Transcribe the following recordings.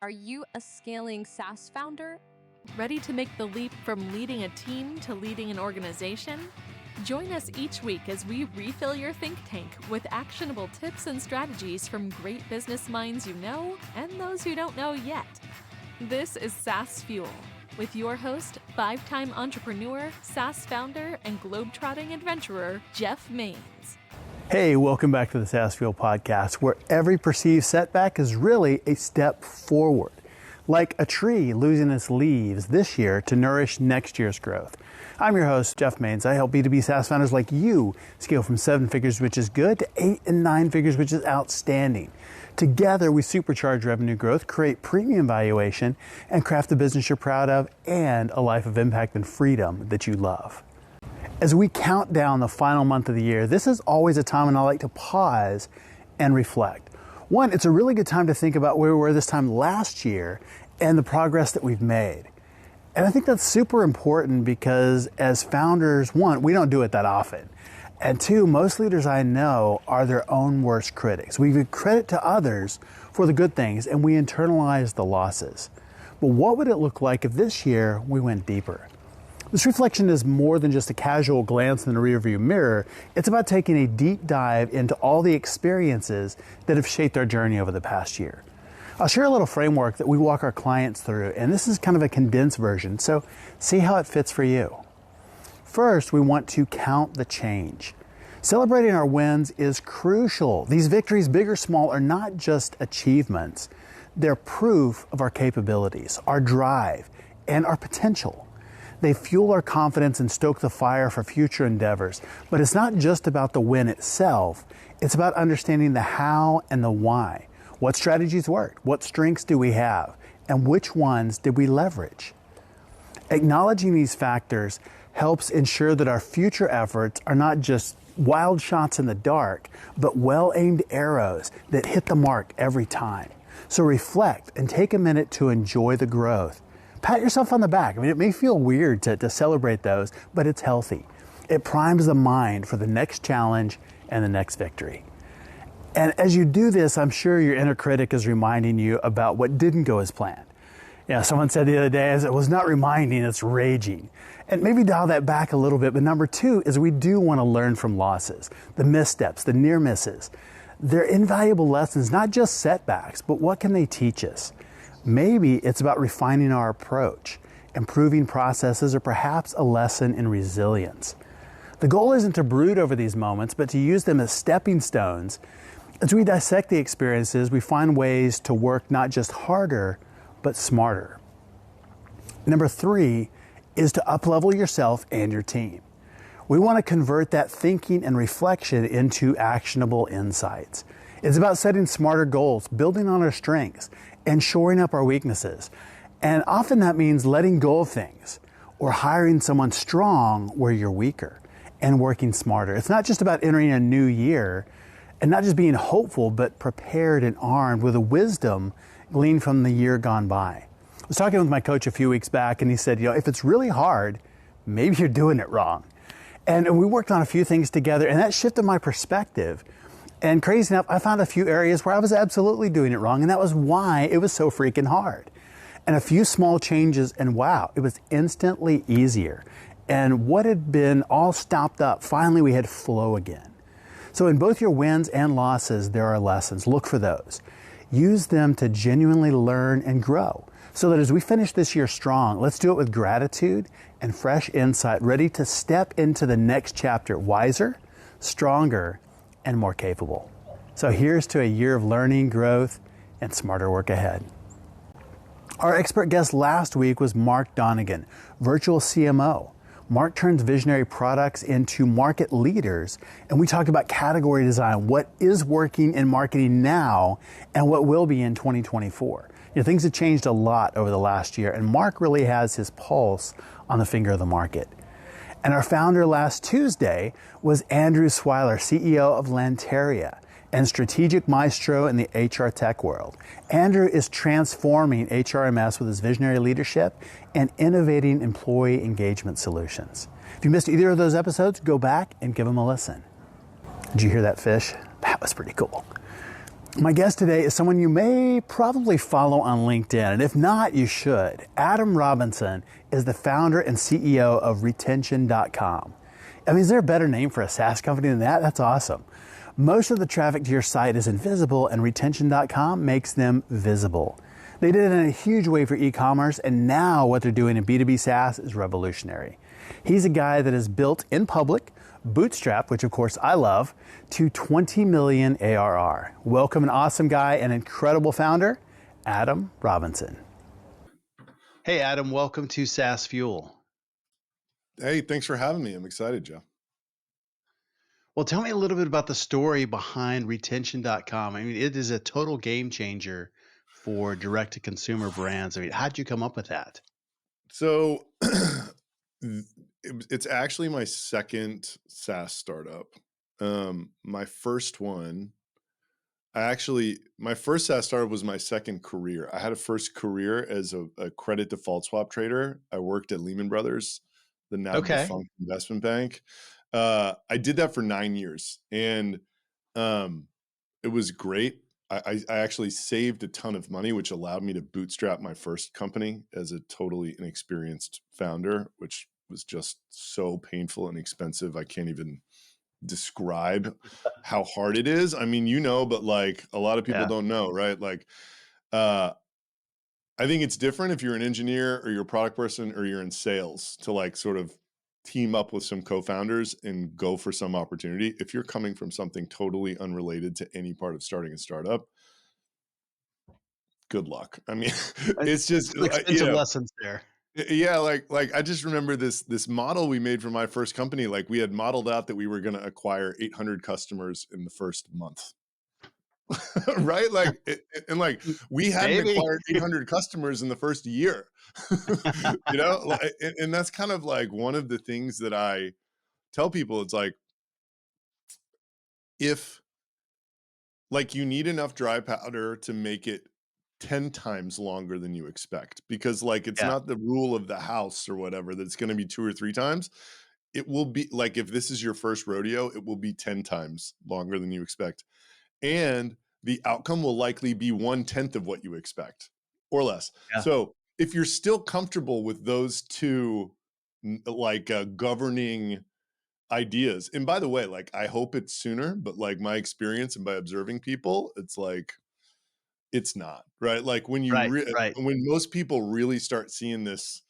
Are you a scaling SaaS founder? Ready to make the leap from leading a team to leading an organization? Join us each week as we refill your think tank with actionable tips and strategies from great business minds you know and those who don't know yet. This is SaaS Fuel with your host, 5-time entrepreneur, SaaS founder, and globetrotting adventurer, Jeff Maines. Hey, welcome back to the SaaS Fuel podcast, where every perceived setback is really a step forward. Like a tree losing its leaves this year to nourish next year's growth. I'm your host, Jeff Maines. I help B2B SaaS founders like you scale from 7 figures, which is good, to 8 and 9 figures, which is outstanding. Together, we supercharge revenue growth, create premium valuation, and craft a business you're proud of and a life of impact and freedom that you love. As we count down the final month of the year, this is always a time when I like to pause and reflect. One, it's a really good time to think about where we were this time last year and the progress that we've made. And I think that's super important because as founders, one, we don't do it that often. And two, most leaders I know are their own worst critics. We give credit to others for the good things and we internalize the losses. But what would it look like if this year we went deeper? This reflection is more than just a casual glance in the rearview mirror. It's about taking a deep dive into all the experiences that have shaped our journey over the past year. I'll share a little framework that we walk our clients through, and this is kind of a condensed version, so see how it fits for you. First, we want to count the change. Celebrating our wins is crucial. These victories, big or small, are not just achievements. They're proof of our capabilities, our drive, and our potential. They fuel our confidence and stoke the fire for future endeavors. But it's not just about the win itself. It's about understanding the how and the why. What strategies worked? What strengths do we have? And which ones did we leverage? Acknowledging these factors helps ensure that our future efforts are not just wild shots in the dark, but well-aimed arrows that hit the mark every time. So reflect and take a minute to enjoy the growth. Pat yourself on the back. I mean, it may feel weird to celebrate those, but it's healthy. It primes the mind for the next challenge and the next victory. And as you do this, I'm sure your inner critic is reminding you about what didn't go as planned. Yeah, someone said the other day, it was not reminding, it's raging. And maybe dial that back a little bit. But number two is we do want to learn from losses, the missteps, the near misses. They're invaluable lessons, not just setbacks, but what can they teach us? Maybe it's about refining our approach, improving processes, or perhaps a lesson in resilience. The goal isn't to brood over these moments, but to use them as stepping stones. As we dissect the experiences, we find ways to work not just harder, but smarter. Number three is to uplevel yourself and your team. We want to convert that thinking and reflection into actionable insights. It's about setting smarter goals, building on our strengths, and shoring up our weaknesses. And often that means letting go of things or hiring someone strong where you're weaker and working smarter. It's not just about entering a new year and not just being hopeful, but prepared and armed with the wisdom gleaned from the year gone by. I was talking with my coach a few weeks back and he said, if it's really hard, maybe you're doing it wrong. And we worked on a few things together and that shifted my perspective. And crazy enough, I found a few areas where I was absolutely doing it wrong, and that was why it was so freaking hard. And a few small changes, and wow, it was instantly easier. And what had been all stopped up, finally we had flow again. So in both your wins and losses, there are lessons. Look for those. Use them to genuinely learn and grow. So that as we finish this year strong, let's do it with gratitude and fresh insight, ready to step into the next chapter wiser, stronger, and more capable. So here's to a year of learning, growth, and smarter work ahead. Our expert guest last week was Mark Donegan, virtual CMO. Mark turns visionary products into market leaders, and we talk about category design, what is working in marketing now, and what will be in 2024. Things have changed a lot over the last year, and Mark really has his pulse on the finger of the market. And our founder last Tuesday was Andrew Swiler, CEO of Lanteria and strategic maestro in the HR tech world. Andrew is transforming HRMS with his visionary leadership and innovating employee engagement solutions. If you missed either of those episodes, go back and give them a listen. Did you hear that fish? That was pretty cool. My guest today is someone you may probably follow on LinkedIn, and if not, you should. Adam Robinson is the founder and CEO of retention.com. I mean, is there a better name for a SaaS company than that? That's awesome. Most of the traffic to your site is invisible, and retention.com makes them visible. They did it in a huge way for e-commerce, and now what they're doing in B2B SaaS is revolutionary. He's a guy that has built in public, Bootstrap, which of course I love, to 20 million ARR. Welcome an awesome guy and incredible founder, Adam Robinson. Hey Adam, welcome to SaaS Fuel. Hey, thanks for having me. I'm excited, Joe. Well, tell me a little bit about the story behind retention.com. I mean, it is a total game changer for direct-to-consumer brands. I mean, how'd you come up with that? So it's actually my second SaaS startup. My first one, my first SaaS startup was my second career. I had a first career as a credit default swap trader. I worked at Lehman Brothers, the now defunct investment bank. I did that for 9 years, and it was great. I actually saved a ton of money, which allowed me to bootstrap my first company as a totally inexperienced founder, which was just so painful and expensive. I can't even describe how hard it is. I mean, but like a lot of people don't know, right? Like, I think it's different if you're an engineer or you're a product person or you're in sales to like sort of team up with some co-founders and go for some opportunity. If you're coming from something totally unrelated to any part of starting a startup, good luck. I mean, it's just Expensive lessons there. Yeah, like I just remember this model we made for my first company. Like we had modeled out that we were going to acquire 800 customers in the first month. Right? Like, and like we hadn't acquired 800 customers in the first year, and that's kind of like one of the things that I tell people. It's like, if like you need enough dry powder to make it 10 times longer than you expect, because like, it's not the rule of the house or whatever, that it's going to be 2 or 3 times. It will be like, if this is your first rodeo, it will be 10 times longer than you expect. And the outcome will likely be 1/10 of what you expect or less. Yeah. So if you're still comfortable with those two, governing ideas, and by the way, like, I hope it's sooner, but like my experience and by observing people, it's like, it's not, right? Like when when most people really start seeing this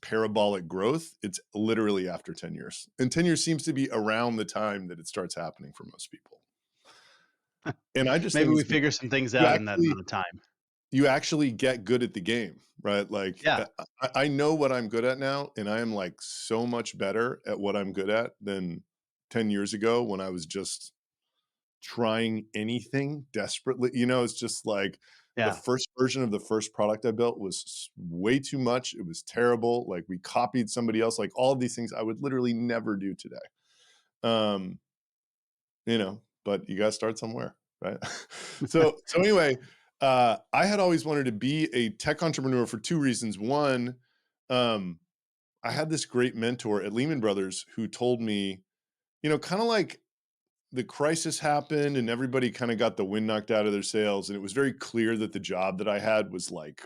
parabolic growth, it's literally after 10 years. And 10 years seems to be around the time that it starts happening for most people. And I just Maybe think we figure some things out in that amount of time. you actually get good at the game, right? Like, I know what I'm good at now, and I am like so much better at what I'm good at than 10 years ago when I was just trying anything desperately. It's just like the first version of the first product I built was way too much. It was terrible. Like we copied somebody else, like all of these things I would literally never do today. But you got to start somewhere, right? So anyway, I had always wanted to be a tech entrepreneur for 2 reasons. One, I had this great mentor at Lehman Brothers who told me, kind of like the crisis happened and everybody kind of got the wind knocked out of their sails. And it was very clear that the job that I had was like,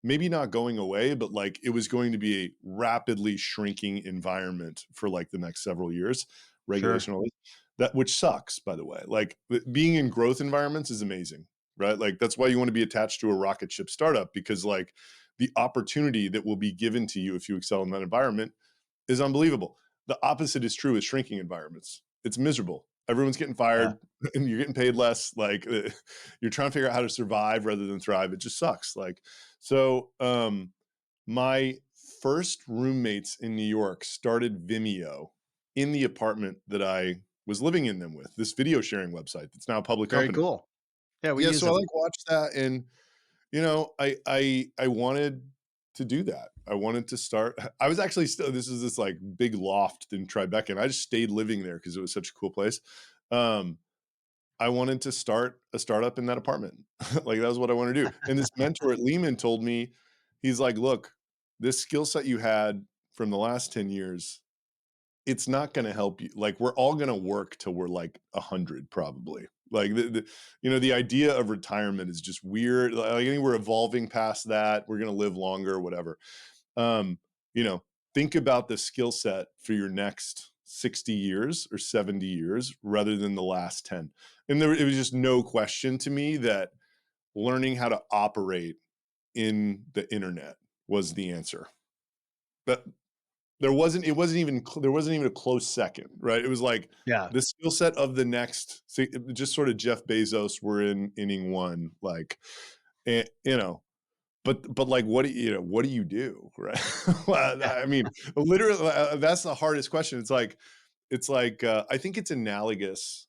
maybe not going away, but like it was going to be a rapidly shrinking environment for like the next several years, regulation, all that, which sucks, by the way. Like being in growth environments is amazing, right? Like that's why you want to be attached to a rocket ship startup, because like the opportunity that will be given to you if you excel in that environment is unbelievable. The opposite is true with shrinking environments. It's miserable. Everyone's getting fired and you're getting paid less. Like you're trying to figure out how to survive rather than thrive. It just sucks. So my first roommates in New York started Vimeo in the apartment that I was living in them with, this video sharing website that's now a public company. Very cool. Yeah, we use so them. I like watched that, and I wanted to do that. I wanted to start. I was actually this is this like big loft in Tribeca, and I just stayed living there because it was such a cool place. I wanted to start a startup in that apartment. Like that was what I wanted to do. And this mentor at Lehman told me, he's like, look, this skill set you had from the last 10 years, it's not going to help you. Like we're all going to work till we're like 100 probably. Like the idea of retirement is just weird. Like I think we're evolving past that. We're going to live longer, whatever. You know, think about the skill set for your next 60 years or 70 years rather than the last 10. And it was just no question to me that learning how to operate in the internet was the answer. But there wasn't even a close second, right? It was like Yeah. the skill set of the next, just sort of Jeff Bezos, we're in inning one, like, and, but like, what do you do, right? Well, I mean, literally, that's the hardest question. It's like, I think it's analogous,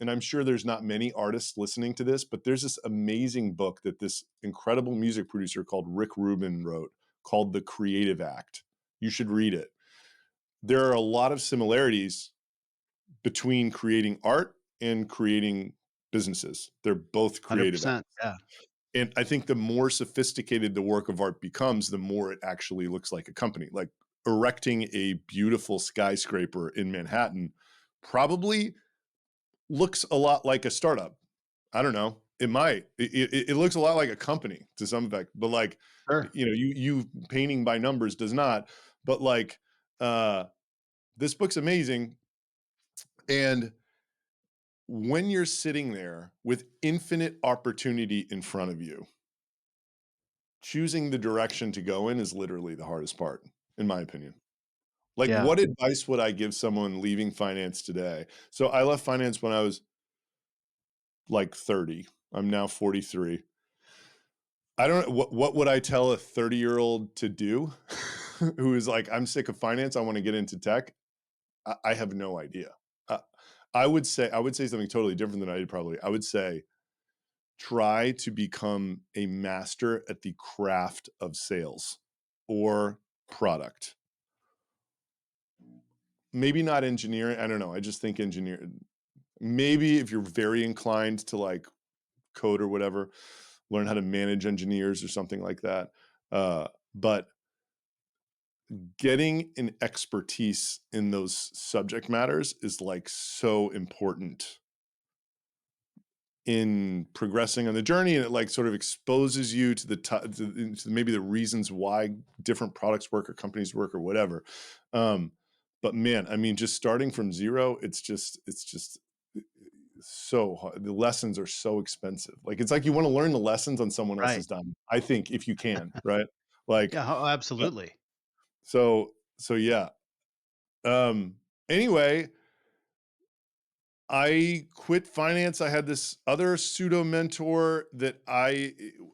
and I'm sure there's not many artists listening to this, but there's this amazing book that this incredible music producer called Rick Rubin wrote called The Creative Act. You should read it. There are a lot of similarities between creating art and creating businesses. They're both creative 100%. acts. Yeah. And I think the more sophisticated the work of art becomes, the more it actually looks like a company. Like erecting a beautiful skyscraper in Manhattan probably looks a lot like a startup. I don't know. It might. It looks a lot like a company to some effect, but like, Sure. you painting by numbers does not. But like, this book's amazing. And when you're sitting there with infinite opportunity in front of you, choosing the direction to go in is literally the hardest part, in my opinion. Like, Yeah. what advice would I give someone leaving finance today? So I left finance when I was like 30. I'm now 43. I don't know. What would I tell a 30-year-old to do who is like, I'm sick of finance, I want to get into tech? I have no idea. Uh, I would say something totally different than I did probably. I would say, try to become a master at the craft of sales or product. Maybe not engineering. I don't know. I just think engineer. Maybe if you're very inclined to like code or whatever, learn how to manage engineers or something like that. But getting an expertise in those subject matters is like so important in progressing on the journey, and it like sort of exposes you to to maybe the reasons why different products work or companies work or whatever. But man, I mean, just starting from zero, it's just so hard. The lessons are so expensive. Like, it's like you want to learn the lessons on someone Right. else's dime, I think, if you can, right? Like, Yeah. Absolutely. so yeah. Um, anyway, I quit finance. I had this other pseudo mentor that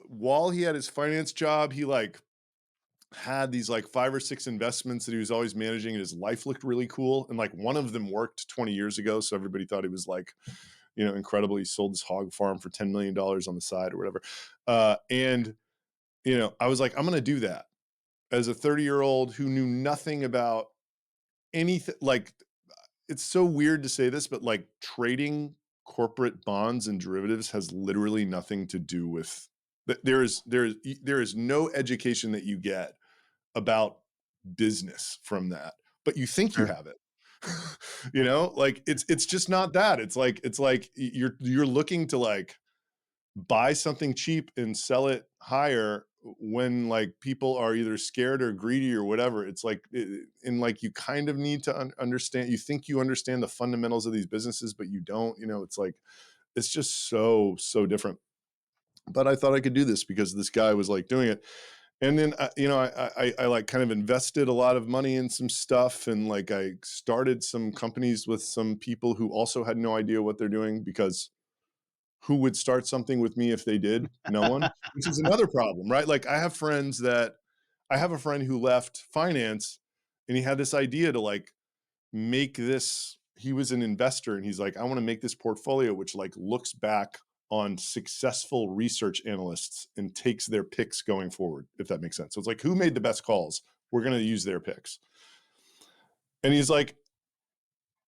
while he had his finance job, he like had these like 5 or 6 investments that he was always managing, and his life looked really cool. And like one of them worked 20 years ago. So everybody thought he was like, incredible. He sold his hog farm for $10 million on the side or whatever. And I was like, I'm going to do that as a 30-year-old who knew nothing about anything. Like, it's so weird to say this, but like trading corporate bonds and derivatives has literally nothing to do with there is no education that you get about business from that, but you think you Sure. have it. Like it's just not that. It's like you're looking to like buy something cheap and sell it higher when like people are either scared or greedy or whatever. It's like, and like you kind of need to understand, you think you understand the fundamentals of these businesses, but you don't. It's like, it's just so different. But I thought I could do this because this guy was like doing it. And then I like kind of invested a lot of money in some stuff, and like I started some companies with some people who also had no idea what they're doing, because who would start something with me if they did? No one, which is another problem, right? Like I have a friend who left finance, and he had this idea to like make this, he was an investor, and he's like, I want to make this portfolio which like looks back on successful research analysts and takes their picks going forward, if that makes sense. So it's like, who made the best calls? We're going to use their picks. And he's like,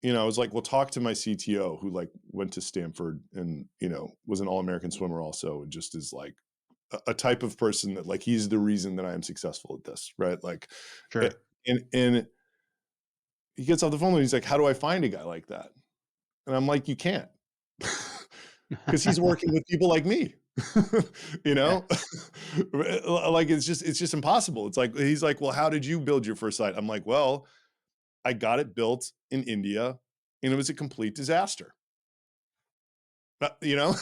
I was like, well, talk to my CTO who like went to Stanford and, was an All-American swimmer also, and just is like a type of person that like, he's the reason that I am successful at this. Right. Like, Sure. and he gets off the phone and he's like, how do I find a guy like that? And I'm like, you can't. because he's working with people like me. You Yeah. know, like it's just impossible. It's like he's like, well, how did you build your first site? I'm like, well, I got it built in India, and it was a complete disaster. You know,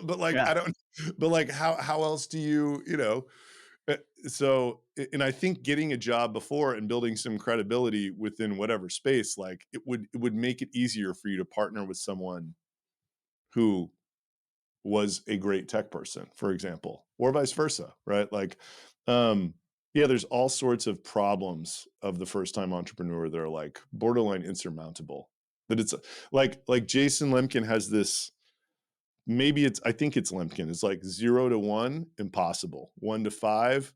but like Yeah. I don't. But like, how else do you know? uh, So, and I think getting a job before and building some credibility within whatever space, like it would make it easier for you to partner with someone who was a great tech person, for example, or vice versa, right? Like, um, yeah, there's all sorts of problems of the first time entrepreneur that are like borderline insurmountable. But it's like Jason Lemkin has this. Maybe I think it's Lemkin. It's like 0 to 1, impossible. 1 to 5,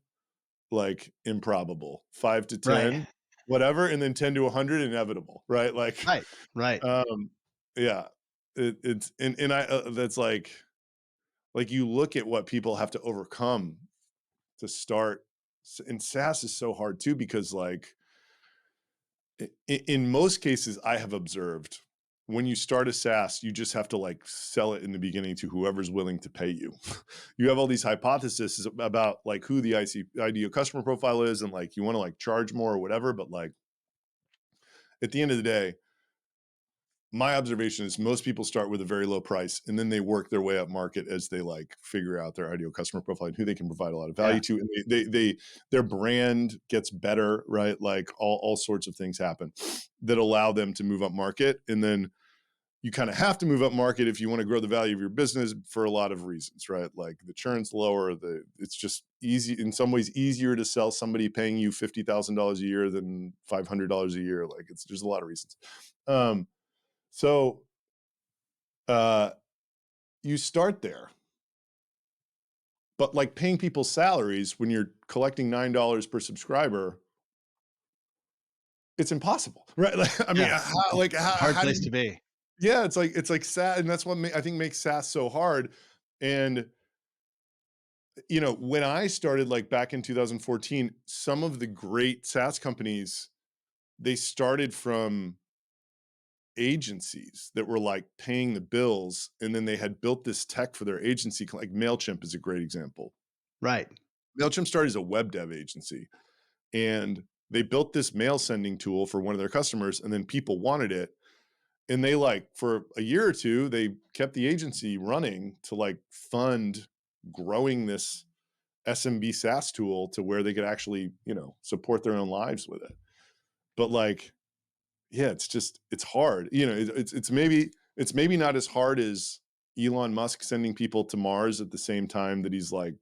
like improbable. 5 to 10, Right. whatever, and then 10 to 100, inevitable, right? Like, Right. Right. um, yeah, it's and I that's like you look at what people have to overcome to start, and SaaS is so hard too because like in most cases I have observed when you start a SaaS, you just have to like sell it in the beginning to whoever's willing to pay you. You have all these hypotheses about like who the ideal customer profile is, and like you want to like charge more or whatever. But like at the end of the day, my observation is most people start with a very low price and then they work their way up market as they like figure out their ideal customer profile and who they can provide a lot of value Yeah. to, and they their brand gets better, right? Like all sorts of things happen that allow them to move up market, and then you kind of have to move up market if you want to grow the value of your business for a lot of reasons, right? Like the churn's lower, it's just easy, in some ways easier to sell somebody paying you $50,000 a year than $500 a year. Like there's a lot of reasons. So uh, you start there, but like paying people salaries when you're collecting $9 per subscriber, it's impossible, right? Like, I mean, Yeah. Hard how do place you? to be. Yeah, it's like sad, and that's what I think makes SaaS so hard. And when I started, like back in 2014, some of the great SaaS companies, they started from agencies that were like paying the bills, and then they had built this tech for their agency. Like Mailchimp is a great example. Right. Mailchimp started as a web dev agency, and they built this mail sending tool for one of their customers, and then people wanted it. And they like for a year or two, they kept the agency running to like fund growing this SMB SaaS tool to where they could actually, support their own lives with it. But like, yeah, it's hard. It's maybe not as hard as Elon Musk sending people to Mars at the same time that he's like,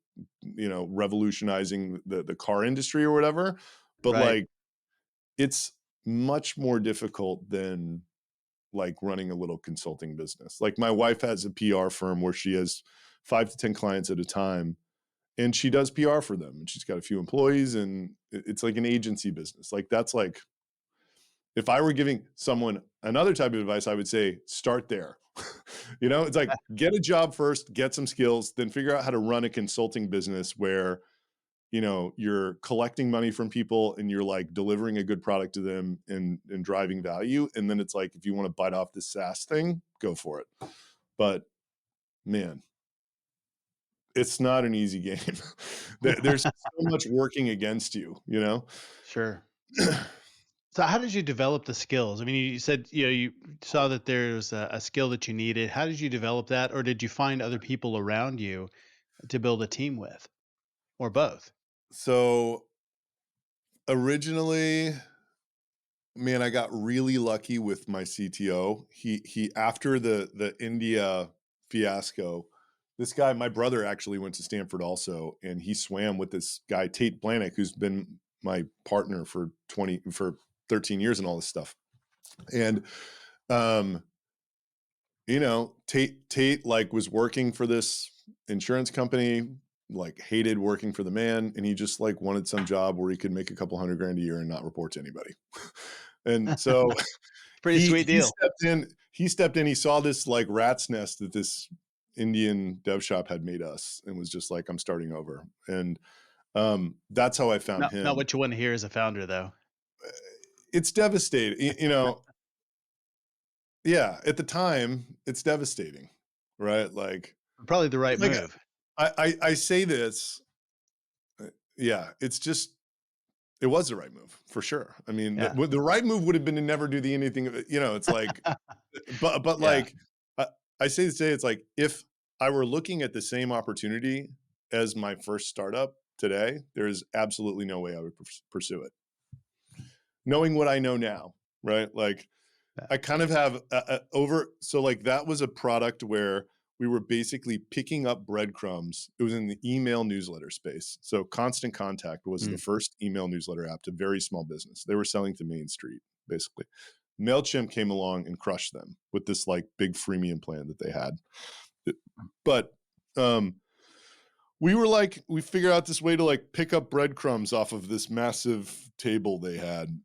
revolutionizing the car industry or whatever. But Right. like, it's much more difficult than like running a little consulting business. Like my wife has a PR firm where she has 5 to 10 clients at a time, and she does PR for them, and she's got a few employees, and it's like an agency business. Like that's like, if I were giving someone another type of advice, I would say start there. It's like get a job first, get some skills, then figure out how to run a consulting business where you're collecting money from people and you're like delivering a good product to them and driving value. And then it's like, if you want to bite off this SaaS thing, go for it. But man, it's not an easy game. There's so much working against you. Sure. So how did you develop the skills? I mean, you said, you saw that there's a skill that you needed. How did you develop that? Or did you find other people around you to build a team with, or both? So originally, man, I got really lucky with my CTO. He after the India fiasco, this guy, my brother actually went to Stanford also, and he swam with this guy Tate Blanick, who's been my partner for 13 years and all this stuff. And um, Tate like was working for this insurance company, like hated working for the man, and he just like wanted some job where he could make a couple $100,000 a year and not report to anybody. And so Pretty he sweet he deal. stepped in. He stepped in. He saw this like rat's nest that this Indian dev shop had made us, and was just like, "I'm starting over." And that's how I found Not him. what you want to hear as a founder, though. It's devastating, Yeah, at the time, it's devastating. right? Like, Probably the right like move. I say this, yeah, it's just, it was the right move for sure. I mean, Yeah. the right move would have been to never do anything, it's like, but Yeah. like, I say to say, it's like, if I were looking at the same opportunity as my first startup today, there's absolutely no way I would pursue it. Knowing what I know now, right? Like, Yeah. I kind of have so like that was a product where we were basically picking up breadcrumbs. It was in the email newsletter space. So Constant Contact was the first email newsletter app to very small business. They were selling to Main Street, basically. Mailchimp came along and crushed them with this like big freemium plan that they had. But we were like, we figured out this way to like pick up breadcrumbs off of this massive table they had.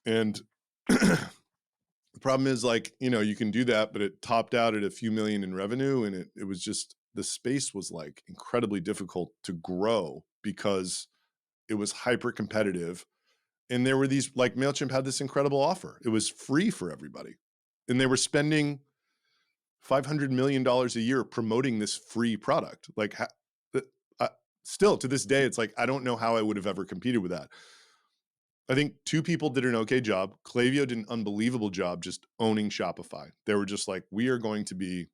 And the problem is, like, you can do that, but it topped out at a few million in revenue, and it was just, the space was like incredibly difficult to grow because it was hyper competitive. And there were these, like, Mailchimp had this incredible offer. It was free for everybody. And they were spending $500 million a year promoting this free product. Like, still to this day, it's like, I don't know how I would have ever competed with that. I think two people did an okay job. Klaviyo did an unbelievable job just owning Shopify. They were just like, we are going to be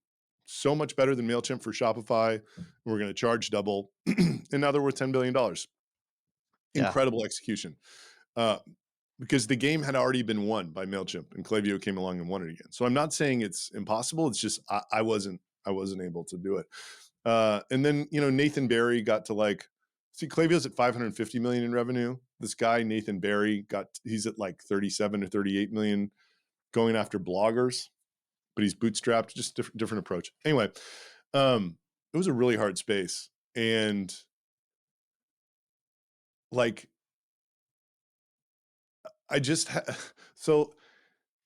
so much better than Mailchimp for Shopify. We're going to charge double. And now they're worth $10 billion. Yeah. Incredible execution. Because the game had already been won by Mailchimp, and Klaviyo came along and won it again. So I'm not saying it's impossible. It's just I wasn't able to do it. And then Nathan Barry got to, like, see, Klaviyo's at 550 million in revenue. This guy Nathan Barry he's at like 37 or 38 million, going after bloggers, but he's bootstrapped. Just different approach. Anyway, it was a really hard space, and like I just so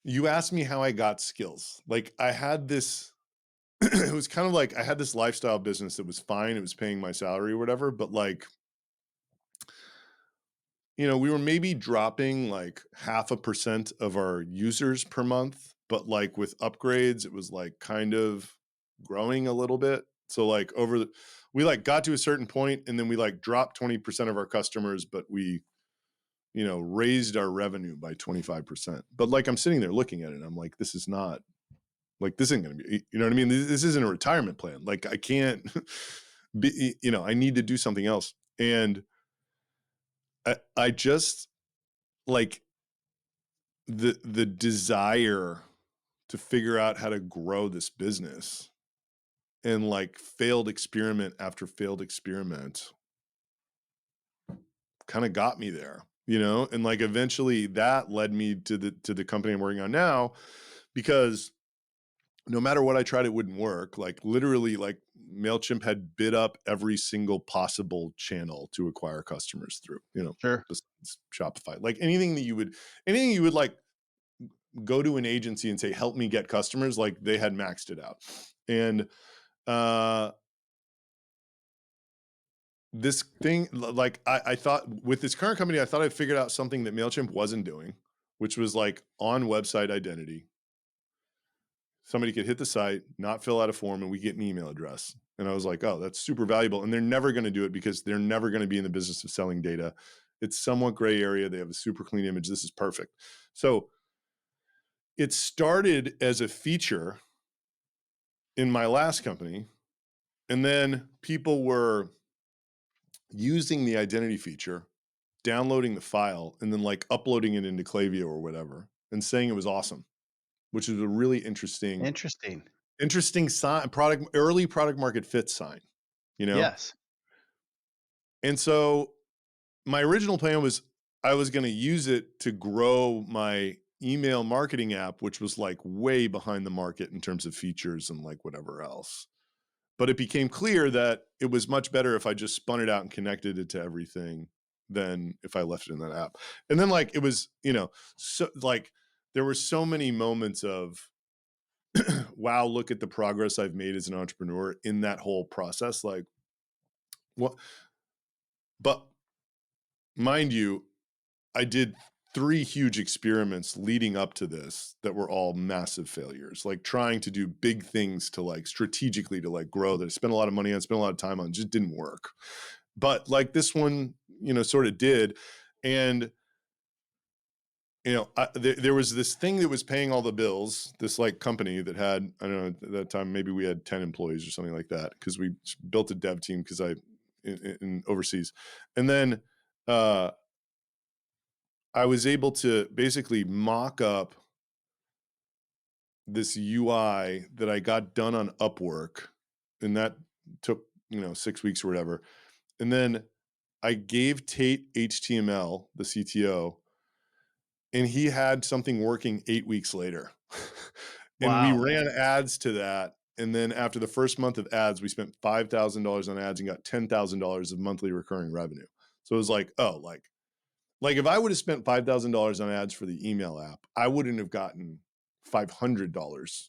you asked me how I got skills. Like, I had this. It was kind of like I had this lifestyle business that was fine. It was paying my salary or whatever, but like, we were maybe dropping like 0.5% of our users per month, but like with upgrades, it was like kind of growing a little bit. So like we like got to a certain point, and then we like dropped 20% of our customers, but we, raised our revenue by 25%. But like, I'm sitting there looking at it, and I'm like, this is not, like, this isn't going to be, you know what I mean? This isn't a retirement plan. Like, I can't be, I need to do something else. And I just, like, the desire to figure out how to grow this business, and like failed experiment after failed experiment kind of got me there, and like eventually that led me to the company I'm working on now, because no matter what I tried, it wouldn't work. Like, literally, like, Mailchimp had bid up every single possible channel to acquire customers through, Sure. besides Shopify. Like, anything you would like go to an agency and say, help me get customers, like, they had maxed it out. And this thing, like, I thought with this current company, I thought I figured out something that Mailchimp wasn't doing, which was like on website identity. Somebody could hit the site, not fill out a form, and we get an email address. And I was like, oh, that's super valuable. And they're never going to do it because they're never going to be in the business of selling data. It's somewhat gray area. They have a super clean image. This is perfect. So it started as a feature in my last company. And then people were using the identity feature, downloading the file, and then like uploading it into Klaviyo or whatever, and saying it was awesome, which is a really interesting sign, early product market fit sign, Yes. And so my original plan was I was going to use it to grow my email marketing app, which was like way behind the market in terms of features and like whatever else. But it became clear that it was much better if I just spun it out and connected it to everything than if I left it in that app. And then, like, it was, so like there were so many moments of, wow, look at the progress I've made as an entrepreneur in that whole process. Like, what? But mind you, I did 3 huge experiments leading up to this that were all massive failures, like trying to do big things to like strategically to like grow that I spent a lot of money on, spent a lot of time on, just didn't work. But like this one, sort of did. And, there was this thing that was paying all the bills, this like company that had, I don't know, at that time, maybe we had 10 employees or something like that, because we built a dev team because in overseas. And then, I was able to basically mock up this UI that I got done on Upwork, and that took 6 weeks or whatever. And then I gave Tate HTML, the CTO, and he had something working 8 weeks later. And we ran ads to that. And then after the first month of ads, we spent $5,000 on ads and got $10,000 of monthly recurring revenue. So it was like, oh, like if I would have spent $5,000 on ads for the email app, I wouldn't have gotten $500.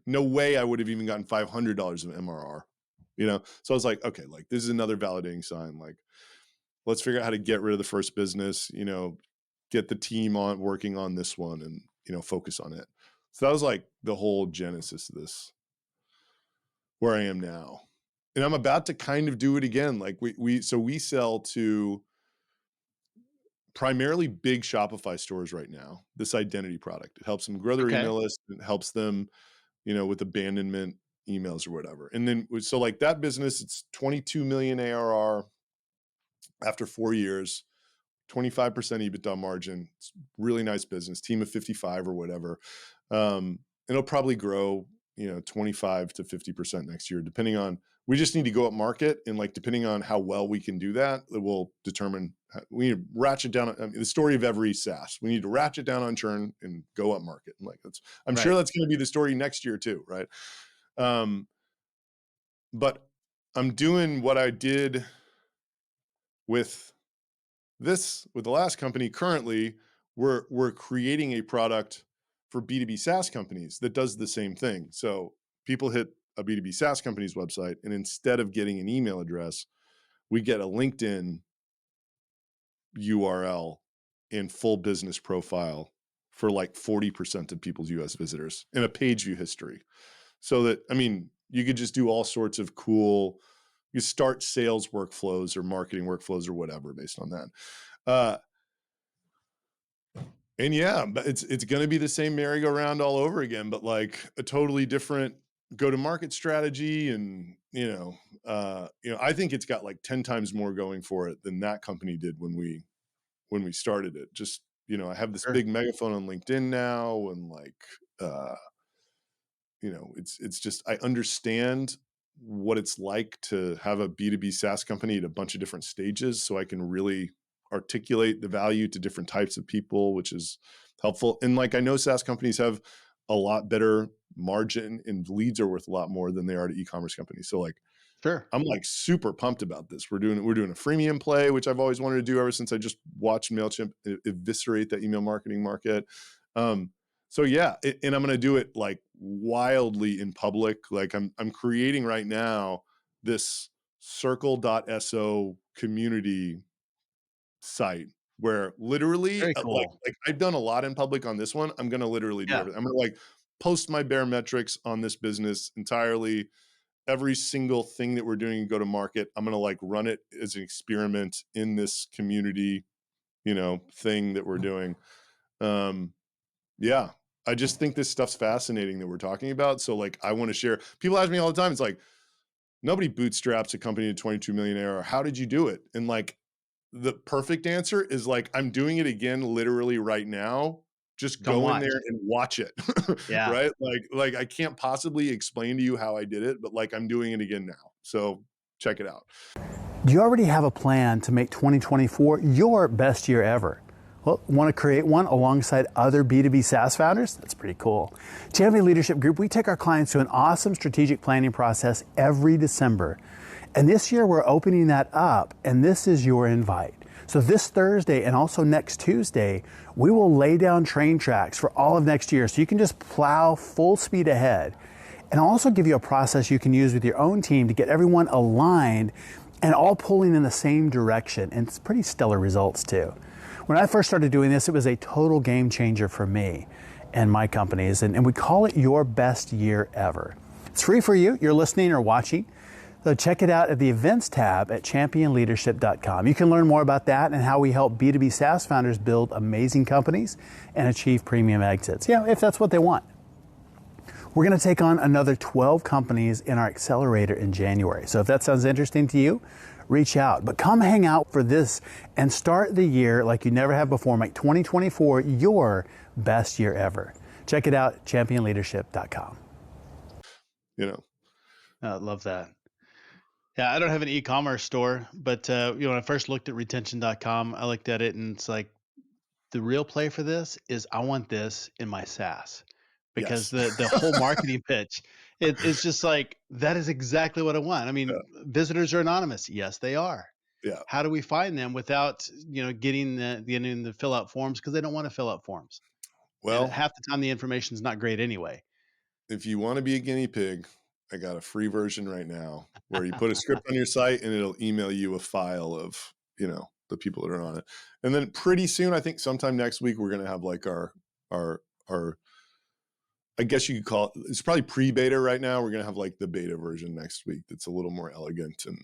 No way I would have even gotten $500 of MRR, So I was like, okay, like this is another validating sign. Like, let's figure out how to get rid of the first business, get the team on working on this one and, focus on it. So that was like the whole genesis of this, where I am now. And I'm about to kind of do it again. Like we sell to primarily big Shopify stores right now, this identity product. It helps them grow their email list. It helps them, with abandonment emails or whatever. And then, so like that business, it's 22 million ARR after 4 years, 25% EBITDA margin. It's really nice business, team of 55 or whatever. It'll probably grow, 25 to 50% next year, depending on, we just need to go up market, and like, depending on how well we can do that, it will determine, we need to ratchet down. The story of every SaaS, we need to ratchet down on churn and go up market. And like, I'm sure that's going to be the story next year too. Right. But I'm doing what I did with the last company. Currently, we're creating a product for B2B SaaS companies that does the same thing. So people hit a B2B SaaS company's website, and instead of getting an email address, we get a LinkedIn URL and full business profile for like 40% of people's US visitors, and a page view history. So that, you could just do all sorts of cool, you start sales workflows or marketing workflows or whatever based on that. And yeah, but it's going to be the same merry-go-round all over again, but like a totally different go-to-market strategy. And, I think it's got like 10 times more going for it than that company did when we started it. Just, I have this big megaphone on LinkedIn now, and like, it's just, I understand what it's like to have a B2B SaaS company at a bunch of different stages, so I can really articulate the value to different types of people, which is helpful. And like, I know SaaS companies have a lot better margin, and leads are worth a lot more than they are to e-commerce companies. So like, I'm like super pumped about this. We're doing a freemium play, which I've always wanted to do ever since I just watched Mailchimp eviscerate the email marketing market. So yeah, and I'm going to do it like wildly in public. Like I'm creating right now this circle.so community site where literally like I've done a lot in public on this one. I'm going to literally do everything. I'm going to like post my bare metrics on this business entirely. Every single thing that we're doing in go to market, I'm going to like run it as an experiment in this community, thing that we're doing. Yeah, I just think this stuff's fascinating that we're talking about. So like, I want to share. People ask me all the time, it's like, nobody bootstraps a company to 22 million ARR. How did you do it? And like, the perfect answer is like, I'm doing it again, literally right now. Just go in there and watch it. Right? Like I can't possibly explain to you how I did it, but like, I'm doing it again now. So check it out. Do you already have a plan to make 2024 your best year ever? Well, want to create one alongside other B2B SaaS founders? That's pretty cool. Champion Leadership Group, we take our clients through an awesome strategic planning process every December. And this year we're opening that up, and this is your invite. So this Thursday and also next Tuesday, we will lay down train tracks for all of next year so you can just plow full speed ahead. And I'll also give you a process you can use with your own team to get everyone aligned and all pulling in the same direction. And it's pretty stellar results too. When I first started doing this, it was a total game changer for me and my companies, and we call it your best year ever. It's free for you. You're listening or watching. So check it out at the events tab at championleadership.com. You can learn more about that and how we help B2B SaaS founders build amazing companies and achieve premium exits. Yeah, if that's what they want. We're going to take on another 12 companies in our accelerator in January. So if that sounds interesting to you, reach out. But come hang out for this and start the year like you never have before. Make 2024 your best year ever. Check it out, championleadership.com. You know, I love that. Yeah, I don't have an e-commerce store, but when I first looked at retention.com, I looked at it and it's like, the real play for this is I want this in my SaaS, because yes. the whole marketing pitch, it's just like, that is exactly what I want. I Yeah. mean, visitors are anonymous. Yes, they are. Yeah. How do we find them without, getting the fill out forms, because they don't want to fill out forms. And Well, half the time the information is not great anyway. if you want to be a guinea pig, I got a free version right now where you put a script on your site and it'll email you a file of, the people that are on it. And then pretty soon, I think sometime next week, we're going to have like our, I guess you could call it, it's probably pre-beta right now. We're going to have like the beta version next week. That's a little more elegant and,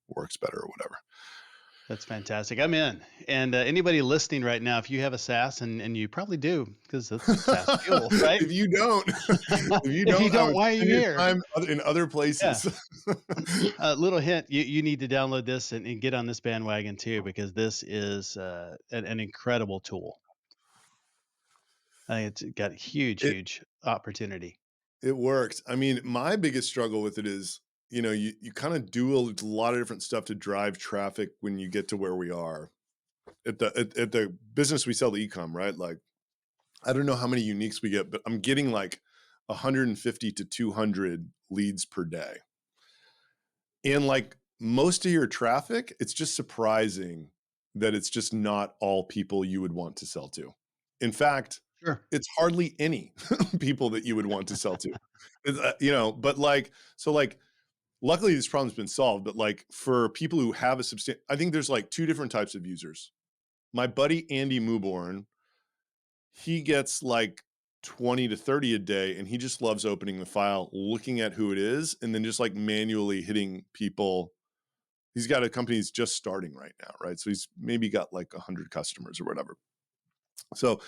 works better or whatever. That's fantastic. I'm in. And anybody listening right now, if you have a SaaS, and you probably do, because that's SaaS fuel, right? If you don't, If you don't, why are you here? Time in other places. Yeah. Little hint, you need to download this and get on this bandwagon too, because this is an incredible tool. I think it's got huge opportunity. It works. I mean, my biggest struggle with it is, you kind of do a lot of different stuff to drive traffic when you get to where we are at the business we sell to e-com, right? Like, I don't know how many uniques we get, but I'm getting like 150 to 200 leads per day. And like most of your traffic, it's just surprising that it's just not all people you would want to sell to. In fact, Sure. it's hardly any people that you would want to sell to. But like, so like, luckily this problem's been solved, but like for people who have I think there's like two different types of users. My buddy, Andy Muborn, he gets like 20 to 30 a day, and he just loves opening the file, looking at who it is, and then just like manually hitting people. He's got a company he's just starting right now, right? So he's maybe got like 100 customers or whatever. So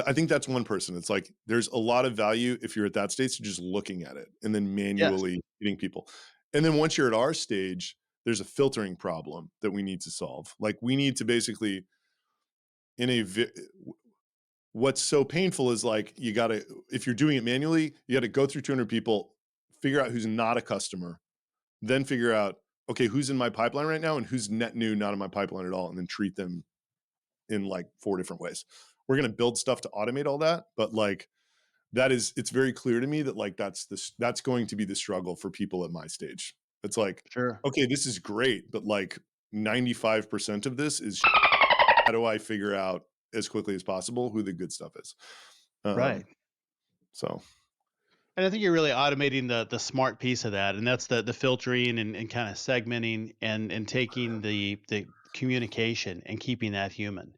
I think that's one person. It's like, there's a lot of value if you're at that stage to just looking at it and then manually hitting people. And then once you're at our stage, there's a filtering problem that we need to solve. Like, we need to basically, what's so painful is like, if you're doing it manually, you got to go through 200 people, figure out who's not a customer, then figure out, okay, who's in my pipeline right now and who's net new, not in my pipeline at all, and then treat them in like 4 different ways. We're going to build stuff to automate all that, but like, it's very clear to me that like, that's going to be the struggle for people at my stage. It's like, Sure. okay, this is great, but like 95% of this is how do I figure out as quickly as possible who the good stuff is? Right. So. And I think you're really automating the smart piece of that, and that's the filtering and kind of segmenting and taking the communication and keeping that human.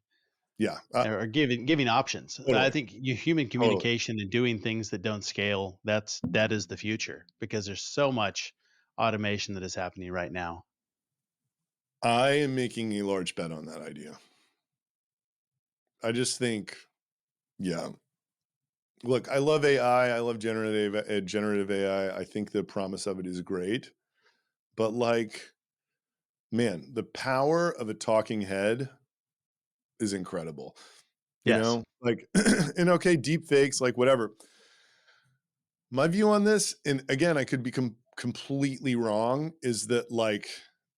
Yeah. Or giving options. Totally. I think human communication and doing things that don't scale, that is the future, because there's so much automation that is happening right now. I am making a large bet on that idea. I just think, yeah. Look, I love AI. I love generative AI. I think the promise of it is great. But like, man, the power of a talking head is incredible. Yes. Like, and okay, deep fakes, like whatever. My view on this, and again, I could be completely wrong, is that like,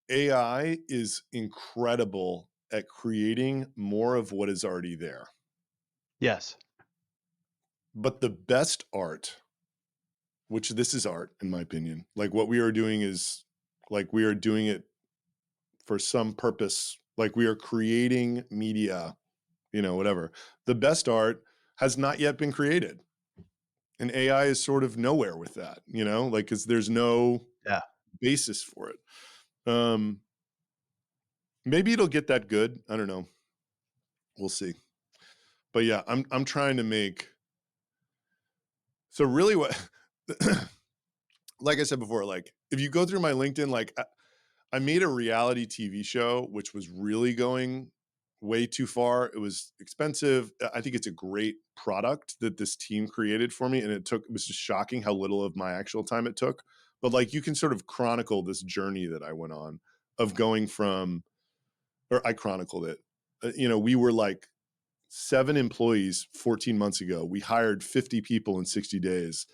AI is incredible at creating more of what is already there. Yes. But the best art, which this is art, in my opinion, like what we are doing is like, we are doing it for some purpose. Like, we are creating media, whatever. The best art has not yet been created. And AI is sort of nowhere with that, like, because there's no basis for it. Maybe it'll get that good. I don't know. We'll see. But yeah, I'm trying to make, so really what, like I said before, like if you go through my LinkedIn, like I made a reality TV show, which was really going way too far. It was expensive. I think it's a great product that this team created for me. And it was just shocking how little of my actual time it took. But like you can sort of chronicle this journey that I went on of going from, or I chronicled it. We were like 7 employees 14 months ago. We hired 50 people in 60 days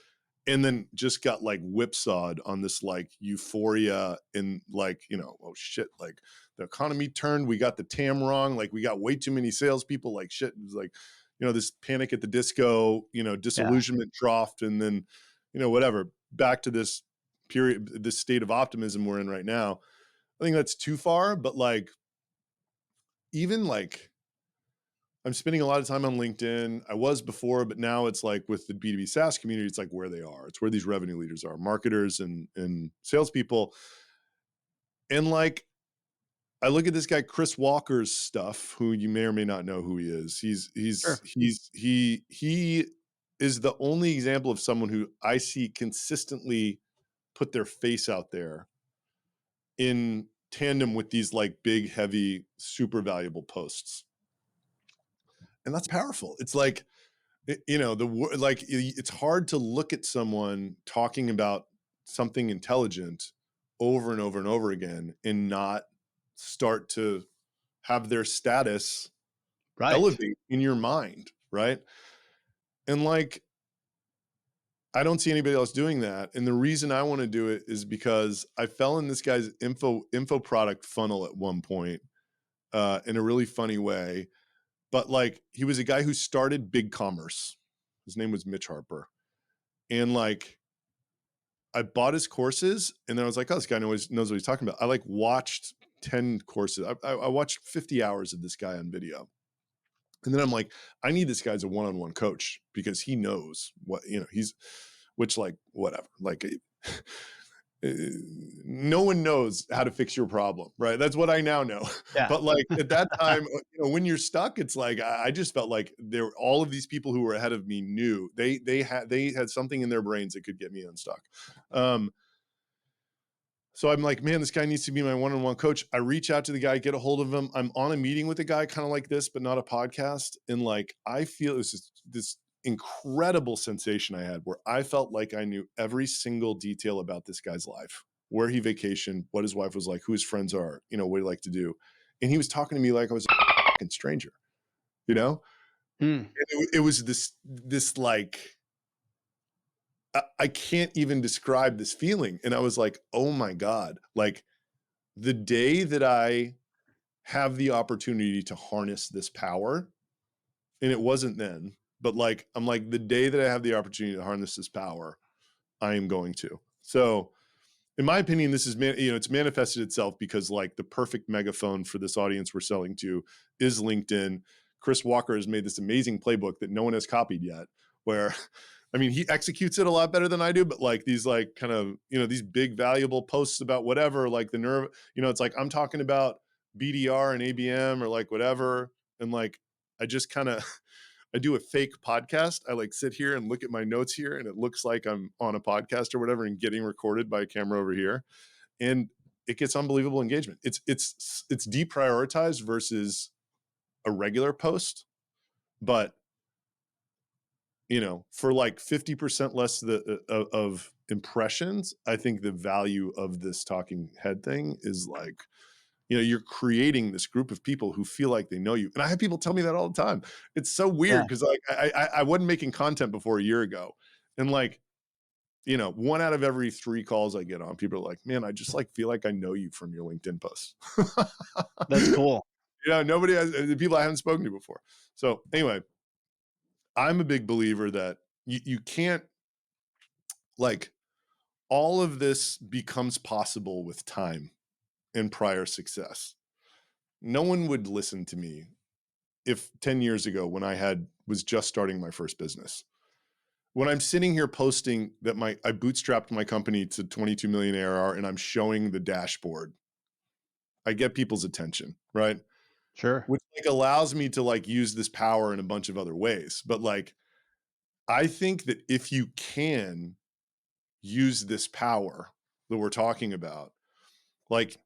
and then just got like whipsawed on this like euphoria and like, oh shit, like the economy turned, we got the TAM wrong. Like we got way too many salespeople, like shit. It was like, this Panic at the Disco, disillusionment troughed. And then, whatever, back to this period, this state of optimism we're in right now. I think that's too far, but like, even like, I'm spending a lot of time on LinkedIn. I was before, but now it's like with the B2B SaaS community, it's like where they are. It's where these revenue leaders are, marketers and salespeople. And like, I look at this guy, Chris Walker's stuff, who you may or may not know who he is. Sure. He is the only example of someone who I see consistently put their face out there in tandem with these like big, heavy, super valuable posts. And that's powerful. It's like, it's hard to look at someone talking about something intelligent over and over and over again and not start to have their status Right. elevate in your mind, right? And like, I don't see anybody else doing that. And the reason I want to do it is because I fell in this guy's info product funnel at one point in a really funny way. But like, he was a guy who started Big Commerce. His name was Mitch Harper. And like, I bought his courses and then I was like, oh, this guy knows what he's talking about. I like watched 10 courses. I watched 50 hours of this guy on video. And then I'm like, I need this guy as a one-on-one coach because he knows what, which like, whatever, like no one knows how to fix your problem, right? That's what I now know. Yeah. But like at that time, when you're stuck, it's like I just felt like all of these people who were ahead of me knew they had something in their brains that could get me unstuck. So I'm like, man, this guy needs to be my one-on-one coach. I reach out to the guy, get a hold of him. I'm on a meeting with the guy, kind of like this, but not a podcast. And like, I feel it was just this incredible sensation I had where I felt like I knew every single detail about this guy's life, where he vacationed, what his wife was like, who his friends are, what he liked to do. And he was talking to me like I was a fucking stranger, And it was this like, I can't even describe this feeling. And I was like, oh my God, like the day that I have the opportunity to harness this power, and it wasn't then, but like, I'm like, the day that I have the opportunity to harness this power, I am going to. So in my opinion, this is, it's manifested itself because like the perfect megaphone for this audience we're selling to is LinkedIn. Chris Walker has made this amazing playbook that no one has copied yet, where I mean, he executes it a lot better than I do, but like these like kind of, these big valuable posts about whatever, like the nerve, it's like, I'm talking about BDR and ABM or like whatever. And like, I just kind of, I do a fake podcast. I like sit here and look at my notes here and it looks like I'm on a podcast or whatever and getting recorded by a camera over here. And it gets unbelievable engagement. It's deprioritized versus a regular post, but for like 50% less of impressions, I think the value of this talking head thing is like, you're creating this group of people who feel like they know you. And I have people tell me that all the time. It's so weird because like I wasn't making content before a year ago. And like, 1 out of every 3 calls I get on, people are like, man, I just like feel like I know you from your LinkedIn posts. That's cool. Nobody has the people I haven't spoken to before. So anyway, I'm a big believer that you can't, like, all of this becomes possible with time and prior success. No one would listen to me if 10 years ago when I was just starting my first business. When I'm sitting here posting that I bootstrapped my company to 22 million ARR and I'm showing the dashboard, I get people's attention, right? Sure. which like allows me to like use this power in a bunch of other ways. But like, I think that if you can use this power that we're talking about, like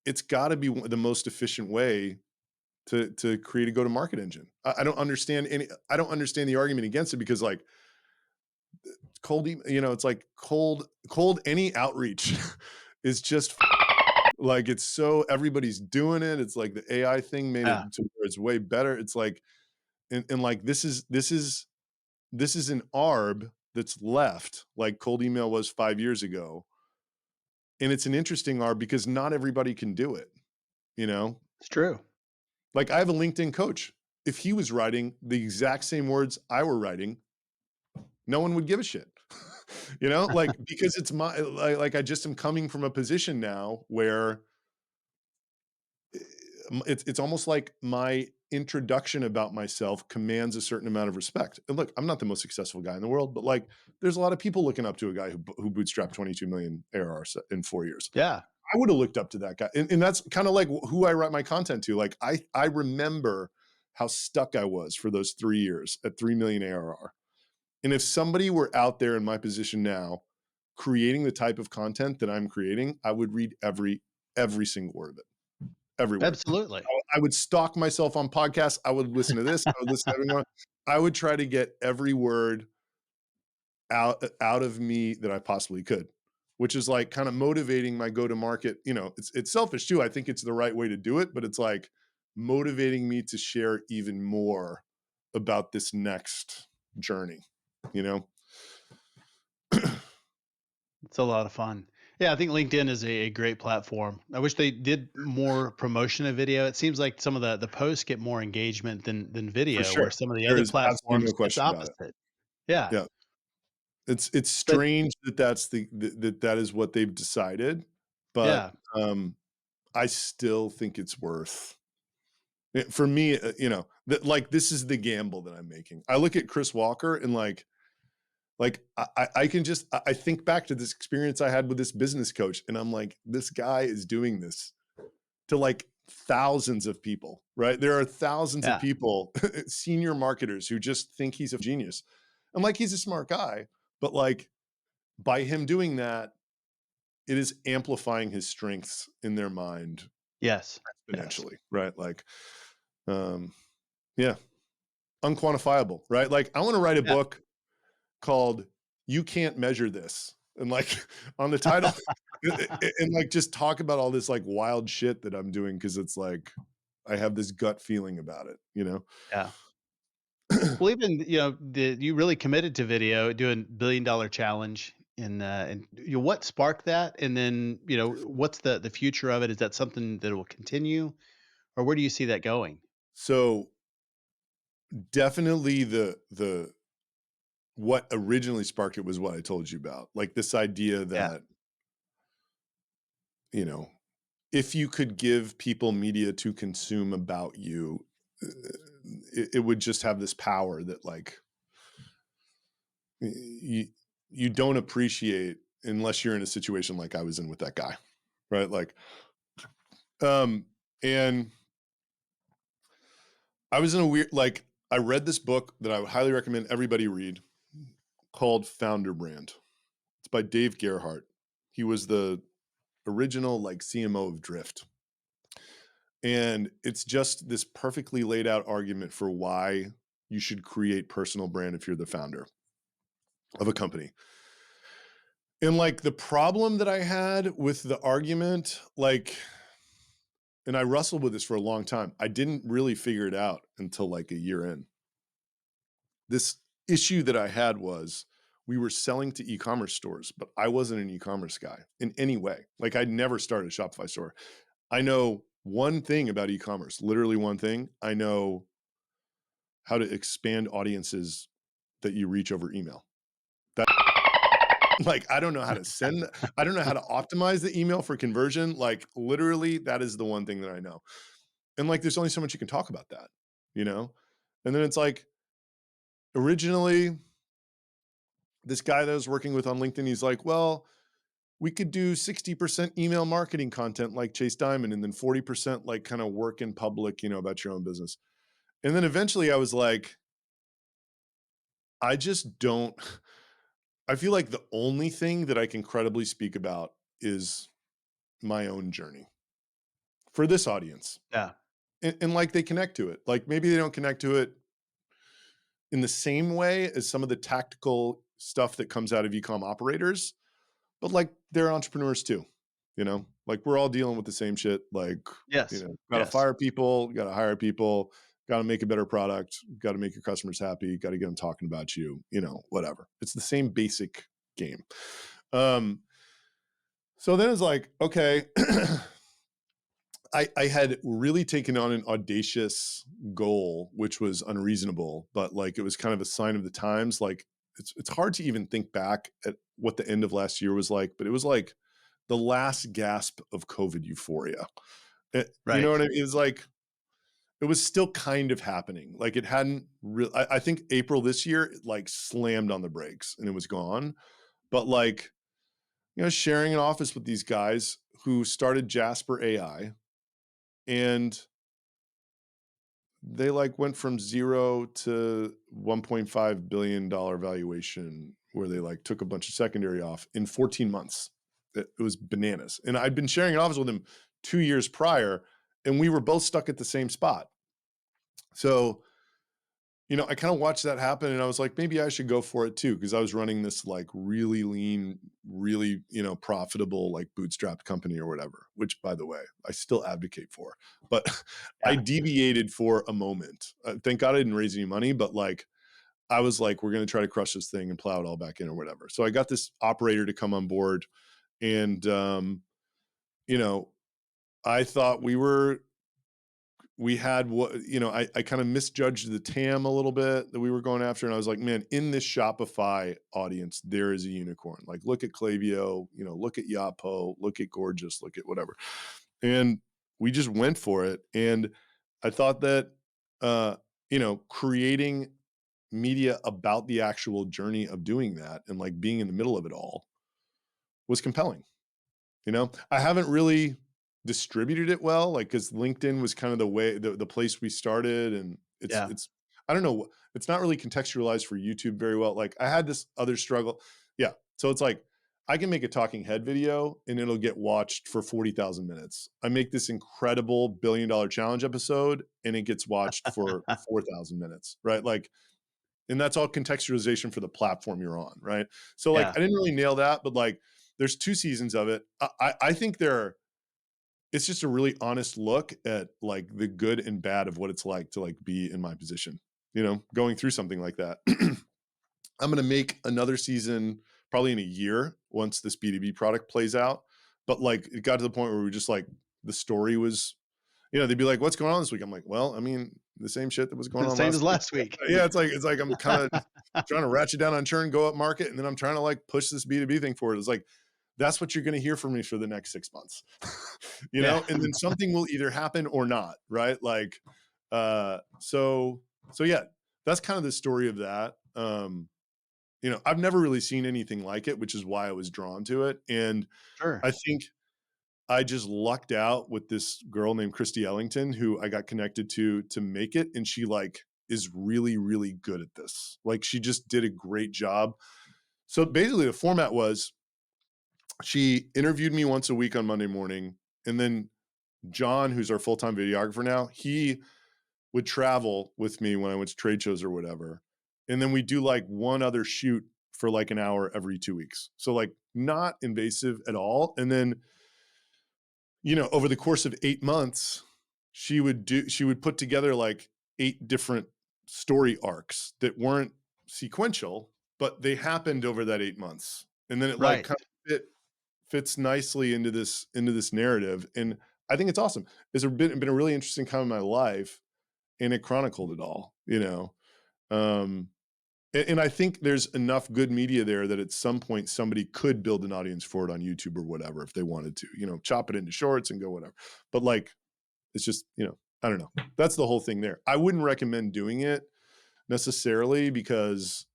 it's got to be the most efficient way to create a go-to-market engine. I don't understand I don't understand the argument against it, because like it's like cold any outreach is just like, it's so everybody's doing it. It's like the AI thing made it Yeah, to where it's way better. It's like, and like this is an arb that's left, like cold email was 5 years ago. And it's an interesting arb because not everybody can do it, you know? it's true. Like I have a LinkedIn coach. If he was writing the exact same words I were writing, no one would give a shit. Like because it's my like I just am coming from a position now where it's almost like my introduction about myself commands a certain amount of respect. And look, I'm not the most successful guy in the world, but like there's a lot of people looking up to a guy who bootstrapped 22 million ARR in 4 years. Yeah. I would have looked up to that guy. And that's kind of like who I write my content to. Like I remember how stuck I was for those 3 years at 3 million ARR. And if somebody were out there in my position now creating the type of content that I'm creating, I would read every single word of it. Every word. Absolutely. I would stalk myself on podcasts. I would listen to this. I would listen to everyone. I would try to get every word out of me that I possibly could, which is like kind of motivating my go to market. It's selfish too. I think it's the right way to do it, but it's like motivating me to share even more about this next journey. You know, It's a lot of fun. Yeah, I think LinkedIn is a great platform. I wish they did more promotion of video. It seems like some of the posts get more engagement than for video, where sure. some of the There other is absolutely platforms, no it's question about it. opposite. Yeah. Yeah. It's But strange that that is what they've decided, but yeah, I still think it's worth for me. That like this is the gamble that I'm making. I look at Chris Walker and like I can just I think back to this experience I had with this business coach, and I'm like, this guy is doing this to like thousands of people, right? There are thousands of yeah, people, senior marketers who just think he's a genius. I'm like, he's a smart guy, but like by him doing that, it is amplifying his strengths in their mind yes, yes, exponentially, right? Like, um, yeah, unquantifiable, right? Like, I want to write a yeah. book called "You Can't Measure This," and like on the title, and like just talk about all this like wild shit that I'm doing because it's like I have this gut feeling about it, you know? Yeah. Well, even you really committed to video, doing $1 billion challenge, and what sparked that, and then what's the future of it? Is that something that will continue, or where do you see that going? So definitely the what originally sparked it was what I told you about, like this idea Yeah. that you know if you could give people media to consume about you, it would just have this power that like you you don't appreciate unless you're in a situation like I was in with that guy, right? Like, um, and I was in a weird like I read this book that I would highly recommend everybody read called Founder Brand. It's by Dave Gerhardt. He was the original like CMO of Drift. And it's just this perfectly laid out argument for why you should create personal brand if you're the founder of a company. And like the problem that I had with the argument, like, and I wrestled with this for a long time. I didn't really figure it out until like a year in. This issue that I had was we were selling to e-commerce stores, but I wasn't an e-commerce guy in any way. Like I'd never started a Shopify store. I know one thing about e-commerce, literally one thing. I know how to expand audiences that you reach over email. That like I don't know how to send, I don't know how to optimize the email for conversion. Like literally, that is the one thing that I know. And like there's only so much you can talk about that, you know? And then it's like originally this guy that I was working with on LinkedIn, he's like, well, we could do 60% email marketing content like Chase Diamond, and then 40% like kind of work in public, about your own business. And then eventually I was like, I just don't, I feel like the only thing that I can credibly speak about is my own journey for this audience. Yeah. And like they connect to it. Like maybe they don't connect to it in the same way as some of the tactical stuff that comes out of e-com operators, but like they're entrepreneurs too, like we're all dealing with the same shit. Like, Yes. gotta Yes. fire people, gotta hire people, gotta make a better product, gotta make your customers happy, gotta get them talking about you, whatever. It's the same basic game. So then it's like, okay, I had really taken on an audacious goal, which was unreasonable, but like it was kind of a sign of the times. Like it's hard to even think back at what the end of last year was like, but it was like the last gasp of COVID euphoria. You know Right. what I mean? It was like it was still kind of happening. Like it hadn't really. I think April this year it like slammed on the brakes and it was gone. But like sharing an office with these guys who started Jasper AI, and they like went from 0 to $1.5 billion valuation where they like took a bunch of secondary off in 14 months. It was bananas. And I'd been sharing an office with them 2 years prior, and we were both stuck at the same spot. So, I kind of watched that happen and I was like, maybe I should go for it too. Cause I was running this like really lean, really, profitable, like bootstrapped company or whatever, which by the way, I still advocate for, but I Yeah. deviated for a moment. Thank God I didn't raise any money, but like, I was like, we're going to try to crush this thing and plow it all back in or whatever. So I got this operator to come on board and, I thought we had what, I kind of misjudged the TAM a little bit that we were going after. And I was like, man, in this Shopify audience, there is a unicorn. Like look at Klaviyo, look at Yapo, look at Gorgeous, look at whatever. And we just went for it. And I thought that, creating media about the actual journey of doing that and like being in the middle of it all was compelling. I haven't really distributed it well, like because LinkedIn was kind of the way, the place we started, and Yeah. it's I don't know, it's not really contextualized for YouTube very well. Like I had this other struggle, yeah. So it's like I can make a talking head video and it'll get watched for 40,000 minutes. I make this incredible $1 billion challenge episode and it gets watched for 4,000 minutes, right? Like, and that's all contextualization for the platform you're on, right? So like Yeah. I didn't really nail that, but like there's 2 seasons of it. I think it's just a really honest look at like the good and bad of what it's like to like be in my position, going through something like that. I'm going to make another season probably in a year once this B2B product plays out. But like it got to the point where we just like the story was, they'd be like, what's going on this week? I'm like, well, I mean, the same shit that was going on Same last as week. last week. Yeah, it's like I'm kind of trying to ratchet down on churn, go up market, and then I'm trying to like push this B2B thing forward. It's like that's what you're going to hear from me for the next 6 months, Yeah. and then something will either happen or not, right? Like, so yeah, that's kind of the story of that. I've never really seen anything like it, which is why I was drawn to it, and Sure. I think I just lucked out with this girl named Christy Ellington who I got connected to make it. And she like is really, really good at this. Like she just did a great job. So basically the format was she interviewed me once a week on Monday morning. And then John, who's our full-time videographer now, he would travel with me when I went to trade shows or whatever. And then we do like one other shoot for like an hour every 2 weeks. So like not invasive at all. And then over the course of 8 months, she would put together like 8 different story arcs that weren't sequential, but they happened over that 8 months. And then it like Right. kind of fits nicely into this narrative. And I think it's awesome. It's been a really interesting time in my life, and it chronicled it all, Um, and I think there's enough good media there that at some point somebody could build an audience for it on YouTube or whatever if they wanted to, chop it into shorts and go whatever. But like, it's just, I don't know. That's the whole thing there. I wouldn't recommend doing it necessarily because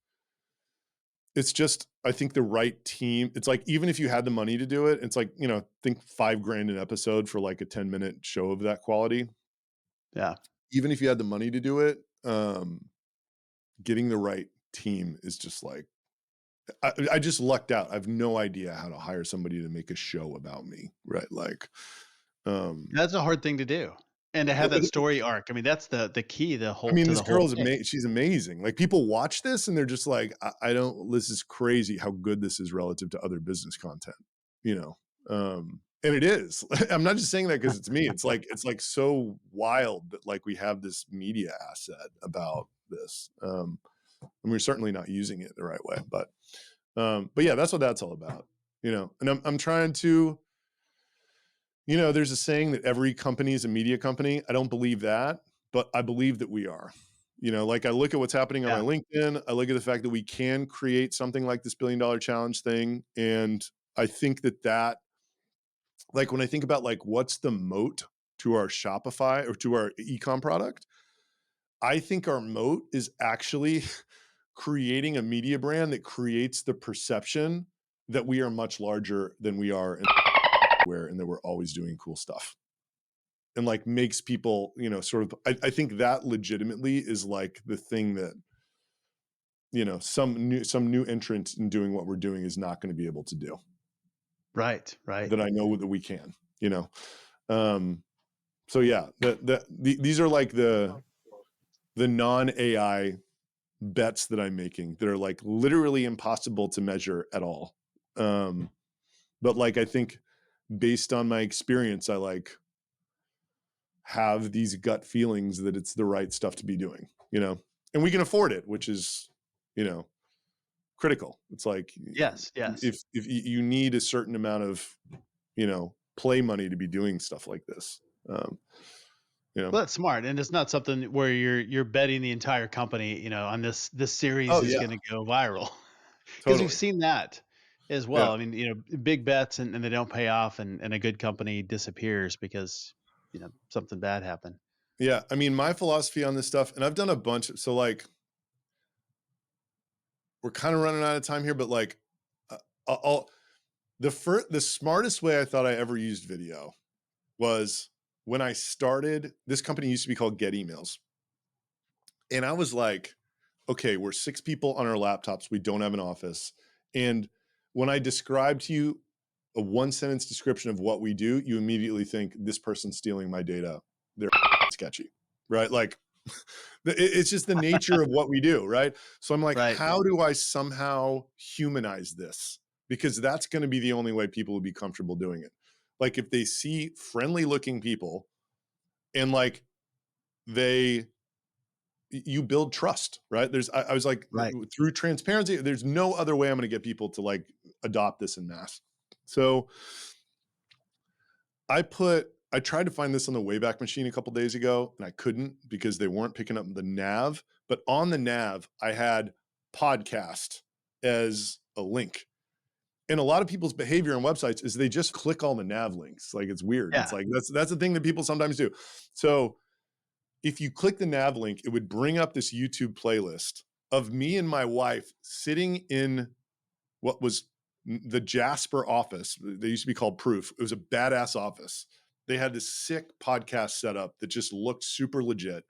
it's just, I think the right team, it's like, even if you had the money to do it, it's like, think $5,000 an episode for like a 10-minute show of that quality. Yeah. Even if you had the money to do it, getting the right team is just like, I just lucked out. I have no idea how to hire somebody to make a show about me, right? Like, That's a hard thing to do. And to have that story arc. I mean, that's the key, I to mean, this the whole girl is thing. she's amazing. Like, people watch this and they're just like, I don't, this is crazy how good this is relative to other business content, you know? And it is. I'm not just saying that because it's me. It's like so wild that like we have this media asset about this. And we're certainly not using it the right way, but yeah, that's what that's all about, and I'm trying to, there's a saying that every company is a media company. I don't believe that, but I believe that we are. Like, I look at what's happening on my Yeah. LinkedIn. I look at the fact that we can create something like this $1 billion challenge thing. And I think that, like, when I think about like, what's the moat to our Shopify or to our e-com product, I think our moat is actually creating a media brand that creates the perception that we are much larger than we are and that we're always doing cool stuff. And like makes people, sort of, I think that legitimately is like the thing that, some new entrant in doing what we're doing is not going to be able to do. Right. That I know that we can, so yeah, these are like the non-AI bets that I'm making that are like literally impossible to measure at all. But like, I think based on my experience, I like have these gut feelings that it's the right stuff to be doing, and we can afford it, which is, critical. It's like, Yes. if you need a certain amount of, play money to be doing stuff like this, Well, that's smart. And it's not something where you're betting the entire company, on this series Oh is yeah, going to go viral. Because we've totally. seen that as Yeah. well. I mean, big bets and they don't pay off and a good company disappears because, something bad happened. Yeah. I mean, my philosophy on this stuff, and I've done a bunch. So like, we're kind of running out of time here, but like, the smartest way I thought I ever used video was when I started, this company used to be called Get Emails. And I was like, okay, we're 6 people on our laptops. We don't have an office. And when I describe to you a 1-sentence description of what we do, you immediately think, this person's stealing my data. They're sketchy, right? Like, it's just the nature of what we do, right? So I'm like, Right. how do I somehow humanize this? Because that's going to be the only way people will be comfortable doing it. Like, if they see friendly looking people and like you build trust, right? I was like, Right. through transparency, there's no other way I'm going to get people to like adopt this in mass. So I tried to find this on the Wayback Machine a couple days ago, and I couldn't because they weren't picking up the nav. But on the nav, I had podcast as a link. And a lot of people's behavior on websites is they just click all the nav links. Like, it's weird. Yeah. It's like, that's the thing that people sometimes do. So if you click the nav link, it would bring up this YouTube playlist of me and my wife sitting in what was the Jasper office. They used to be called Proof. It was a badass office. They had this sick podcast setup that just looked super legit.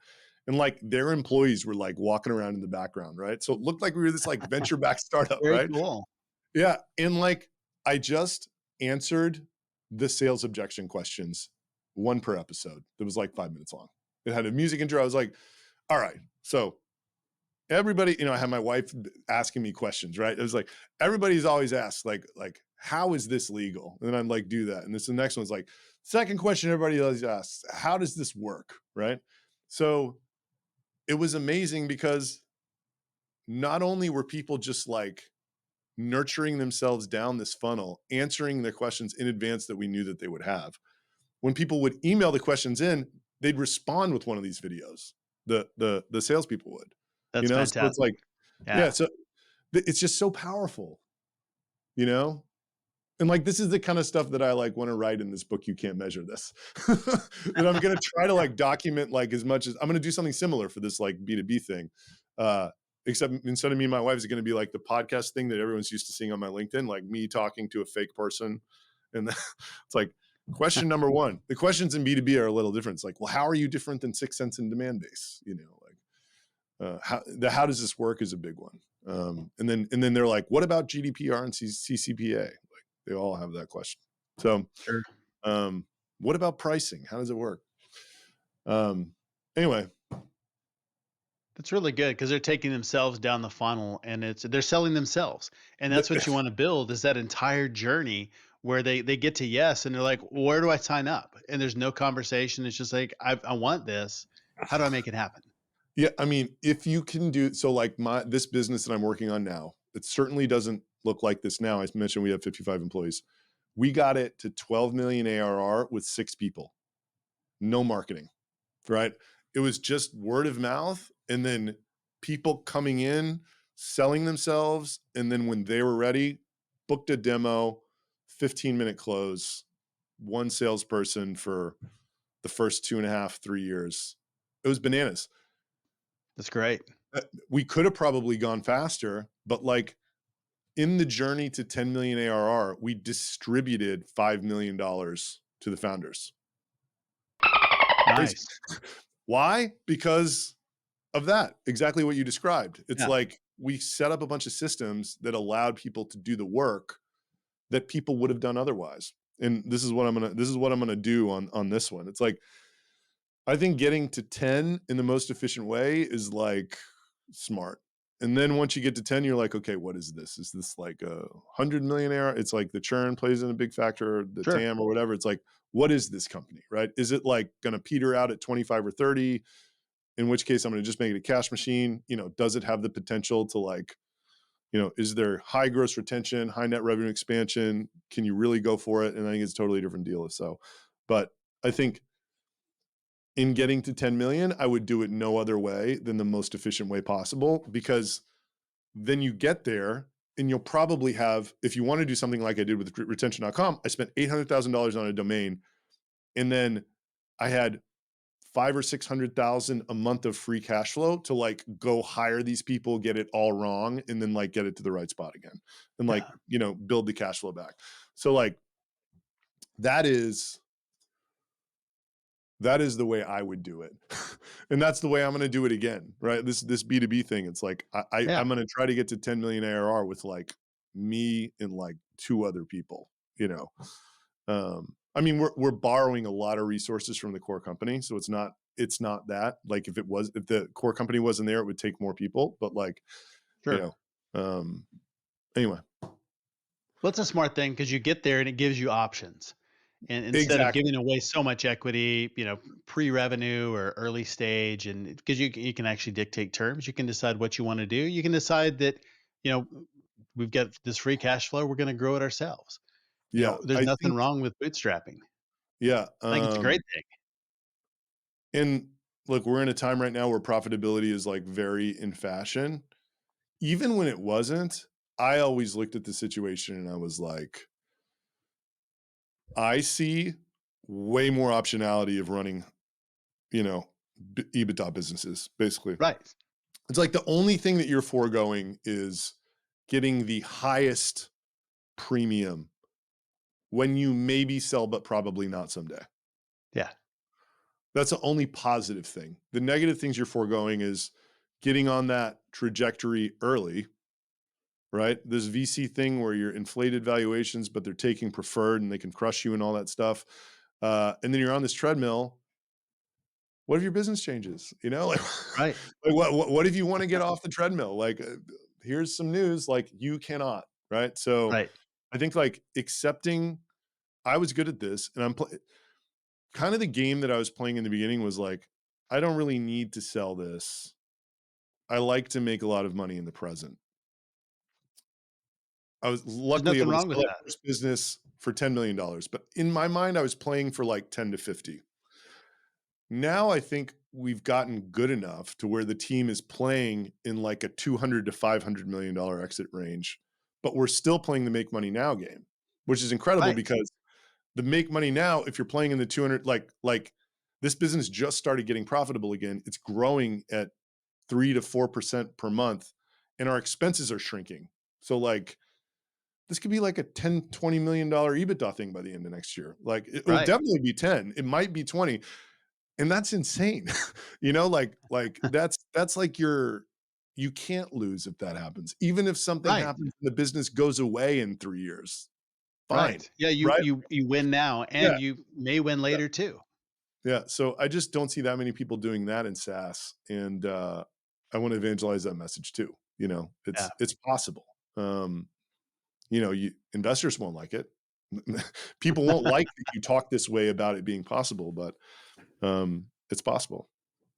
And like, their employees were like walking around in the background, right? So it looked like we were this like venture back startup, Very right? cool. Yeah. And like, I just answered the sales objection questions, 1 per episode. That was like 5 minutes long. It had a music intro. I was like, all right. So everybody, I had my wife asking me questions, right? It was like, everybody's always asked, like, how is this legal? And then I'm like, do that. And this, the next one's like, second question everybody always asks, how does this work? Right? So it was amazing because not only were people just like nurturing themselves down this funnel, answering the questions in advance that we knew that they would have. When people would email the questions in, they'd respond with one of these videos. The salespeople would, That's So it's like, fantastic. yeah. Yeah. So it's just so powerful, and like, this is the kind of stuff that I like want to write in this book. You can't measure this. That I'm going to try to like document like as much as I'm going to do something similar for this like B2B thing. except instead of me and my wife, is it going to be like the podcast thing that everyone's used to seeing on my LinkedIn, like me talking to a fake person? And it's like, question number one. The questions in B2B are a little different. It's like, well, how are you different than 6 cents in demand base? You know, like how does this work is a big one. And then they're like, what about GDPR and CCPA? Like they all have that question. So, Sure. what about pricing? How does it work? Anyway, That's really good because they're taking themselves down the funnel and they're selling themselves. And that's what you want to build is that entire journey where they get to yes and they're like, where do I sign up? And there's no conversation. It's just like, I want this. How do I make it happen? yeah, I mean, if you can do so, like this business that I'm working on now, it certainly doesn't look like this now. I mentioned we have 55 employees. We got it to 12 million ARR with 6 people, no marketing, right? It was just word of mouth, and then people coming in, selling themselves, and then when they were ready, booked a demo, 15-minute close, one salesperson for the first 2.5, 3 years. It was bananas. That's great. We could have probably gone faster, but like in the journey to 10 million ARR, we distributed $5 million to the founders. Nice. Why? Because of that, exactly what you described. It's Yeah. like we set up a bunch of systems that allowed people to do the work that people would have done otherwise. And this is what I'm gonna do on this one. It's like, I think getting to 10 in the most efficient way is like smart. And then once you get to 10, you're like, okay, what is this? Is this like 100 million ARR? It's like the churn plays in a big factor, the Sure. TAM or whatever. It's like, what is this company, right? Is it like going to peter out at 25 or 30? In which case I'm going to just make it a cash machine. You know, does it have the potential to like, you know, is there high gross retention, high net revenue expansion? Can you really go for it? And I think it's a totally different deal. So, but I think in getting to 10 million, I would do it no other way than the most efficient way possible, because then you get there and you'll probably have, if you want to do something like I did with retention.com, I spent $800,000 on a domain, and then I had 500 or 600,000 a month of free cash flow to like go hire these people, get it all wrong, and then like get it to the right spot again, and like, Yeah. you know, build the cash flow back. So like that is the way I would do it. And that's the way I'm going to do it again, right? This B2B thing. It's like, Yeah. I'm going to try to get to 10 million ARR with like me and like 2 other people, you know? I mean, we're borrowing a lot of resources from the core company. So it's not that like, if the core company wasn't there, it would take more people, but like, you Sure. know, anyway. Well, it's a smart thing because you get there and it gives you options. And instead of Exactly. giving away so much equity, pre-revenue or early stage, and because you can actually dictate terms, you can decide what you want to do. You can decide that, you know, we've got this free cash flow, we're going to grow it ourselves. Yeah. There's I nothing think, wrong with bootstrapping. yeah. I think it's a great thing. And look, we're in a time right now where profitability is like very in fashion. Even when it wasn't, I always looked at the situation and I was like, I see way more optionality of running, you know, EBITDA businesses, basically. Right. It's like the only thing that you're foregoing is getting the highest premium when you maybe sell, but probably not someday. Yeah. That's the only positive thing. The negative things you're foregoing is getting on that trajectory early, right? This VC thing where you're inflated valuations, but they're taking preferred and they can crush you and all that stuff. And then you're on this treadmill. What if your business changes? You know, like, Right. like what if you want to get off the treadmill? Like, here's some news, like you cannot, right? So Right. I think like accepting, I was good at this, and kind of the game that I was playing in the beginning was like, I don't really need to sell this. I like to make a lot of money in the present. I was There's luckily nothing able to wrong with sell that that. first business for $10 million, but in my mind, I was playing for like 10 to 50. Now I think we've gotten good enough to where the team is playing in like a 200 to $500 million exit range, but we're still playing the make money now game, which is incredible Right. because the make money now, if you're playing in the 200, like this business just started getting profitable again. It's growing at 3 to 4% per month. and our expenses are shrinking. So like, this could be like a $10, $20 million EBITDA thing by the end of next year. Like it'll Right. definitely be 10. It might be 20. And that's insane. Like that's like you can't lose if that happens. Even if something Right. happens and the business goes away in 3 years, fine. Right. Yeah, you Right? you you win now Yeah. and you may win Yeah. later too. Yeah. So I just don't see that many people doing that in SaaS. And I want to evangelize that message too. Yeah. It's possible. Investors won't like it. People won't like that you talk this way about it being possible, but it's possible.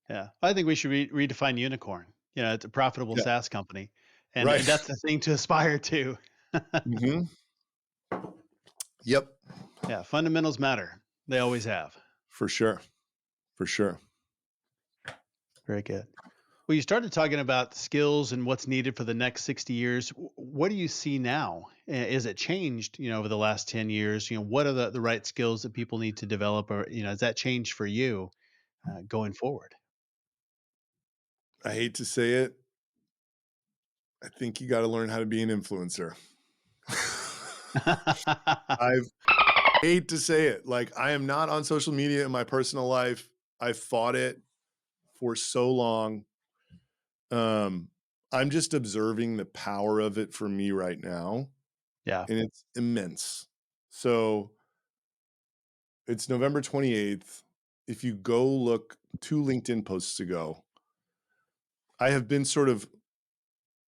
Yeah. I think we should redefine unicorn. It's a profitable Yeah. SaaS company. And Right. that's the thing to aspire to. Hmm. Yep. Yeah, fundamentals matter. They always have. For sure. For sure. Very good. Well, you started talking about skills and what's needed for the next 60 years. What do you see now? Is it changed, over the last 10 years? What are the right skills that people need to develop, or, has that changed for you going forward? I hate to say it. I think you got to learn how to be an influencer. I hate to say it. Like, I am not on social media in my personal life. I fought it for so long. I'm just observing the power of it for me right now, Yeah, and it's immense. So it's November 28th. If you go look 2 LinkedIn posts ago, I have been sort of,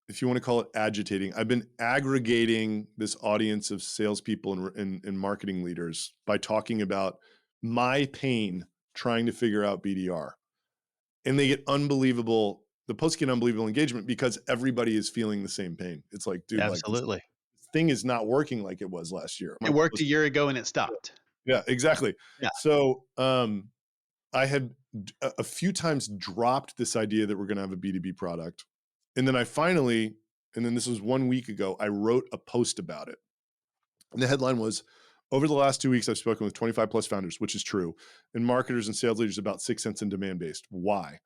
if you want to call it agitating, I've been aggregating this audience of salespeople and marketing leaders by talking about my pain trying to figure out BDR. And they get the posts get unbelievable engagement because everybody is feeling the same pain. It's like, dude, like this absolutely. thing is not working like it was last year. It worked a year ago and it stopped. Yeah, exactly. Yeah, So I had a few times dropped this idea that we're going to have a B2B product. And then this was 1 week ago, I wrote a post about it. And the headline was, over the last 2 weeks, I've spoken with 25 plus founders, which is true, and marketers and sales leaders about 6 cents in demand-based. Why?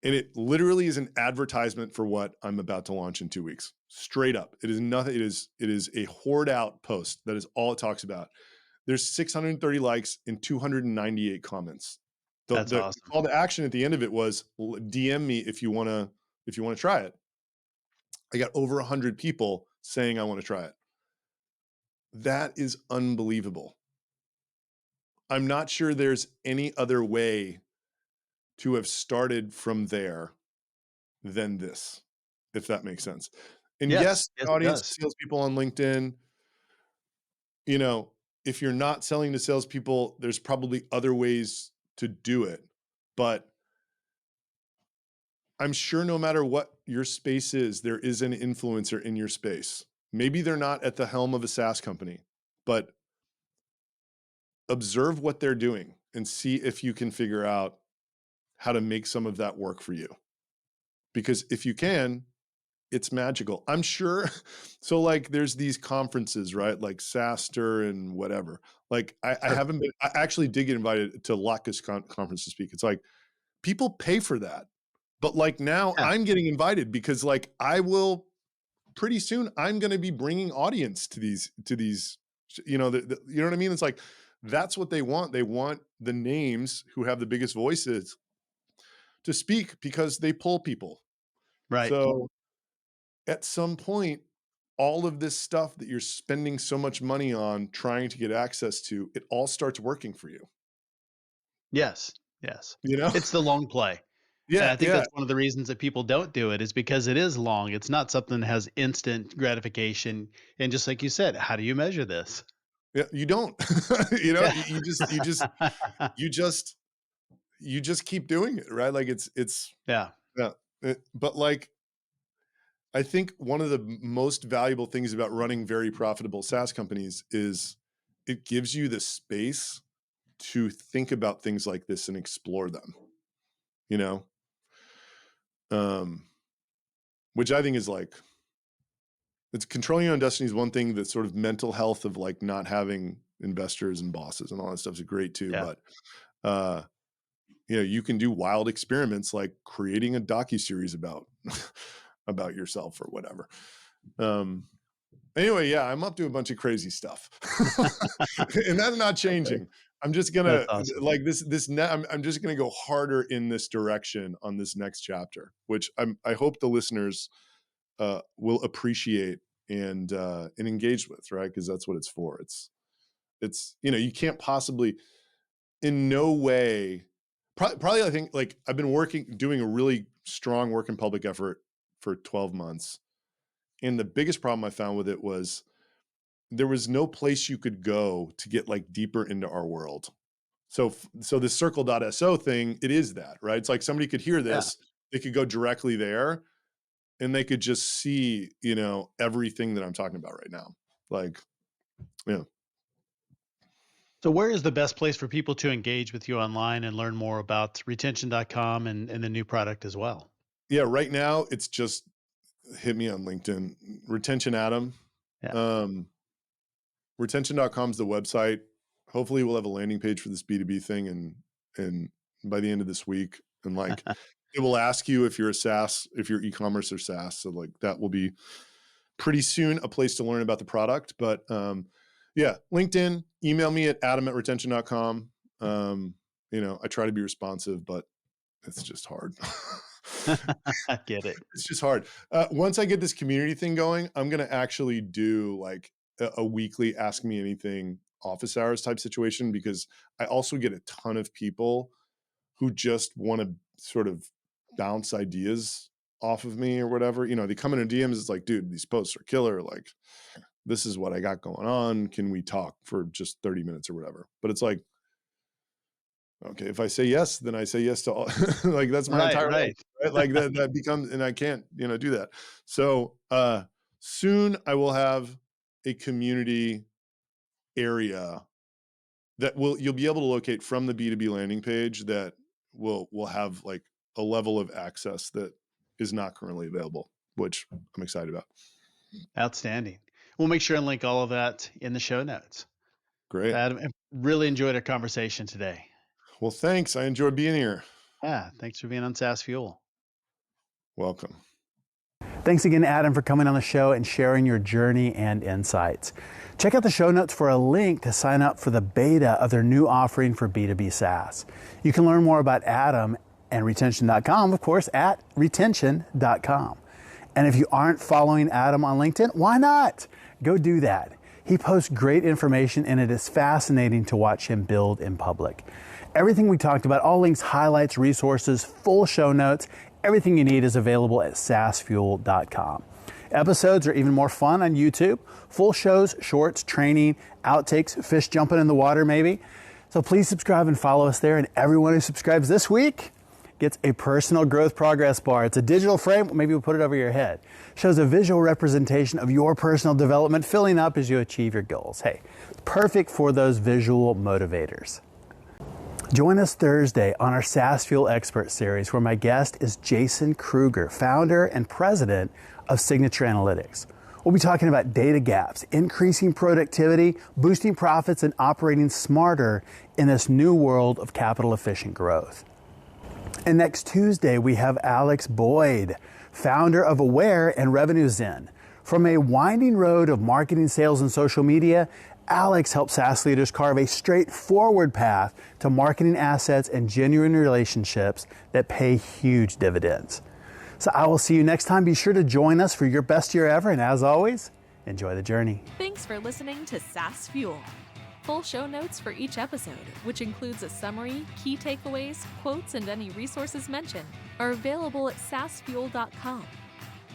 And it literally is an advertisement for what I'm about to launch in 2 weeks. Straight up. It is nothing. It is a hoard out post. That is all it talks about. There's 630 likes and 298 comments. that's The awesome. call to action at the end of it was DM me if you want to try it. I got over 100 people saying I want to try it. That is unbelievable. I'm not sure there's any other way to have started from there than this, if that makes sense. And Yes, yes, yes, the it audience of does. salespeople on LinkedIn, if you're not selling to salespeople, there's probably other ways to do it. But I'm sure no matter what your space is, there is an influencer in your space. Maybe they're not at the helm of a SaaS company, but observe what they're doing and see if you can figure out how to make some of that work for you. Because if you can, it's magical. I'm sure. So like there's these conferences, right? Like SaaStr and whatever. Like I Sure. haven't been, I actually did get invited to Lacus conference to speak. It's like people pay for that. But like now Yeah, I'm getting invited because like I will pretty soon I'm going to be bringing audience to these, you know what I mean? It's like, that's what they want. They want the names who have the biggest voices to speak because they pull people. right. So at some point, all of this stuff that you're spending so much money on trying to get access to, it all starts working for you. Yes, yes. You know? It's the long play. And Yeah, I think yeah, that's one of the reasons that people don't do it is because it is long. It's not something that has instant gratification. And just like you said, how do you measure this? yeah. You don't. You know, Yeah. you just you just keep doing it, right? Like it's Yeah. yeah. But like I think one of the most valuable things about running very profitable SaaS companies is it gives you the space to think about things like this and explore them, you know? Um, which I think is like, it's controlling your own destiny is one thing. That sort of mental health of like not having investors and bosses and all that stuff is great too. Yeah. But uh, you can do wild experiments like creating a docuseries about about yourself or whatever. Anyway, yeah, I'm up to a bunch of crazy stuff, and that's not changing. I'm just That's gonna awesome. like I'm just gonna go harder in this direction on this next chapter, which I hope the listeners will appreciate and engage with, right? Because that's what it's for. It's you can't possibly, in no way, probably I think, like, I've been doing a really strong work in public effort for 12 months, and the biggest problem I found with it was there was no place you could go to get like deeper into our world. So this circle.so thing, it is that, right? It's like somebody could hear Yeah. this, they could go directly there, and they could just see, everything that I'm talking about right now. Like, yeah. So where is the best place for people to engage with you online and learn more about retention.com and the new product as well? Yeah, right now it's just hit me on LinkedIn. Retention Adam. Yeah. Retention.com is the website. Hopefully we'll have a landing page for this B2B thing and by the end of this week. And like it will ask you if you're a SaaS, if you're e-commerce or SaaS. So like that will be pretty soon a place to learn about the product. But yeah, LinkedIn, email me at adam@retention.com. I try to be responsive, but it's just hard. I get it. It's just hard. Once I get this community thing going, I'm going to actually do like a weekly ask me anything office hours type situation, because I also get a ton of people who just want to sort of bounce ideas off of me or whatever. They come in DMs. It's like, dude, these posts are killer. Like, this is what I got going on. Can we talk for just 30 minutes or whatever? But it's like, okay, if I say yes, then I say yes to all. Like, that's my entire life, right? Like that becomes, and I can't, do that. So soon I will have a community area that you'll be able to locate from the B2B landing page that will have like a level of access that is not currently available, which I'm excited about. Outstanding. We'll make sure and link all of that in the show notes. Great. Adam, I really enjoyed our conversation today. Well, thanks. I enjoyed being here. Yeah, thanks for being on SaaS Fuel. Welcome. Thanks again, Adam, for coming on the show and sharing your journey and insights. Check out the show notes for a link to sign up for the beta of their new offering for B2B SaaS. You can learn more about Adam and retention.com, of course, at retention.com. And if you aren't following Adam on LinkedIn, why not? Go do that. He posts great information, and it is fascinating to watch him build in public. Everything we talked about, all links, highlights, resources, full show notes, everything you need is available at saasfuel.com. Episodes are even more fun on YouTube. Full shows, shorts, training, outtakes, fish jumping in the water maybe. So please subscribe and follow us there. And everyone who subscribes this week gets a personal growth progress bar. It's a digital frame. Maybe we'll put it over your head. Shows a visual representation of your personal development filling up as you achieve your goals. Hey, perfect for those visual motivators. Join us Thursday on our SaaS Fuel Expert Series, where my guest is Jason Kruger, founder and president of Signature Analytics. We'll be talking about data gaps, increasing productivity, boosting profits, and operating smarter in this new world of capital-efficient growth. And next Tuesday, we have Alex Boyd, founder of Aware and Revenue Zen. From a winding road of marketing, sales, and social media, Alex helps SaaS leaders carve a straightforward path to marketing assets and genuine relationships that pay huge dividends. So I will see you next time. Be sure to join us for your best year ever. And as always, enjoy the journey. Thanks for listening to SaaS Fuel. Full show notes for each episode, which includes a summary, key takeaways, quotes, and any resources mentioned, are available at saasfuel.com.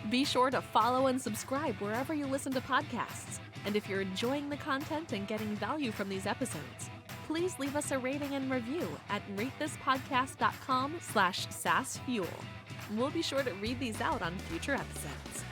Be sure to follow and subscribe wherever you listen to podcasts. And if you're enjoying the content and getting value from these episodes, please leave us a rating and review at ratethispodcast.com/saasfuel. We'll be sure to read these out on future episodes.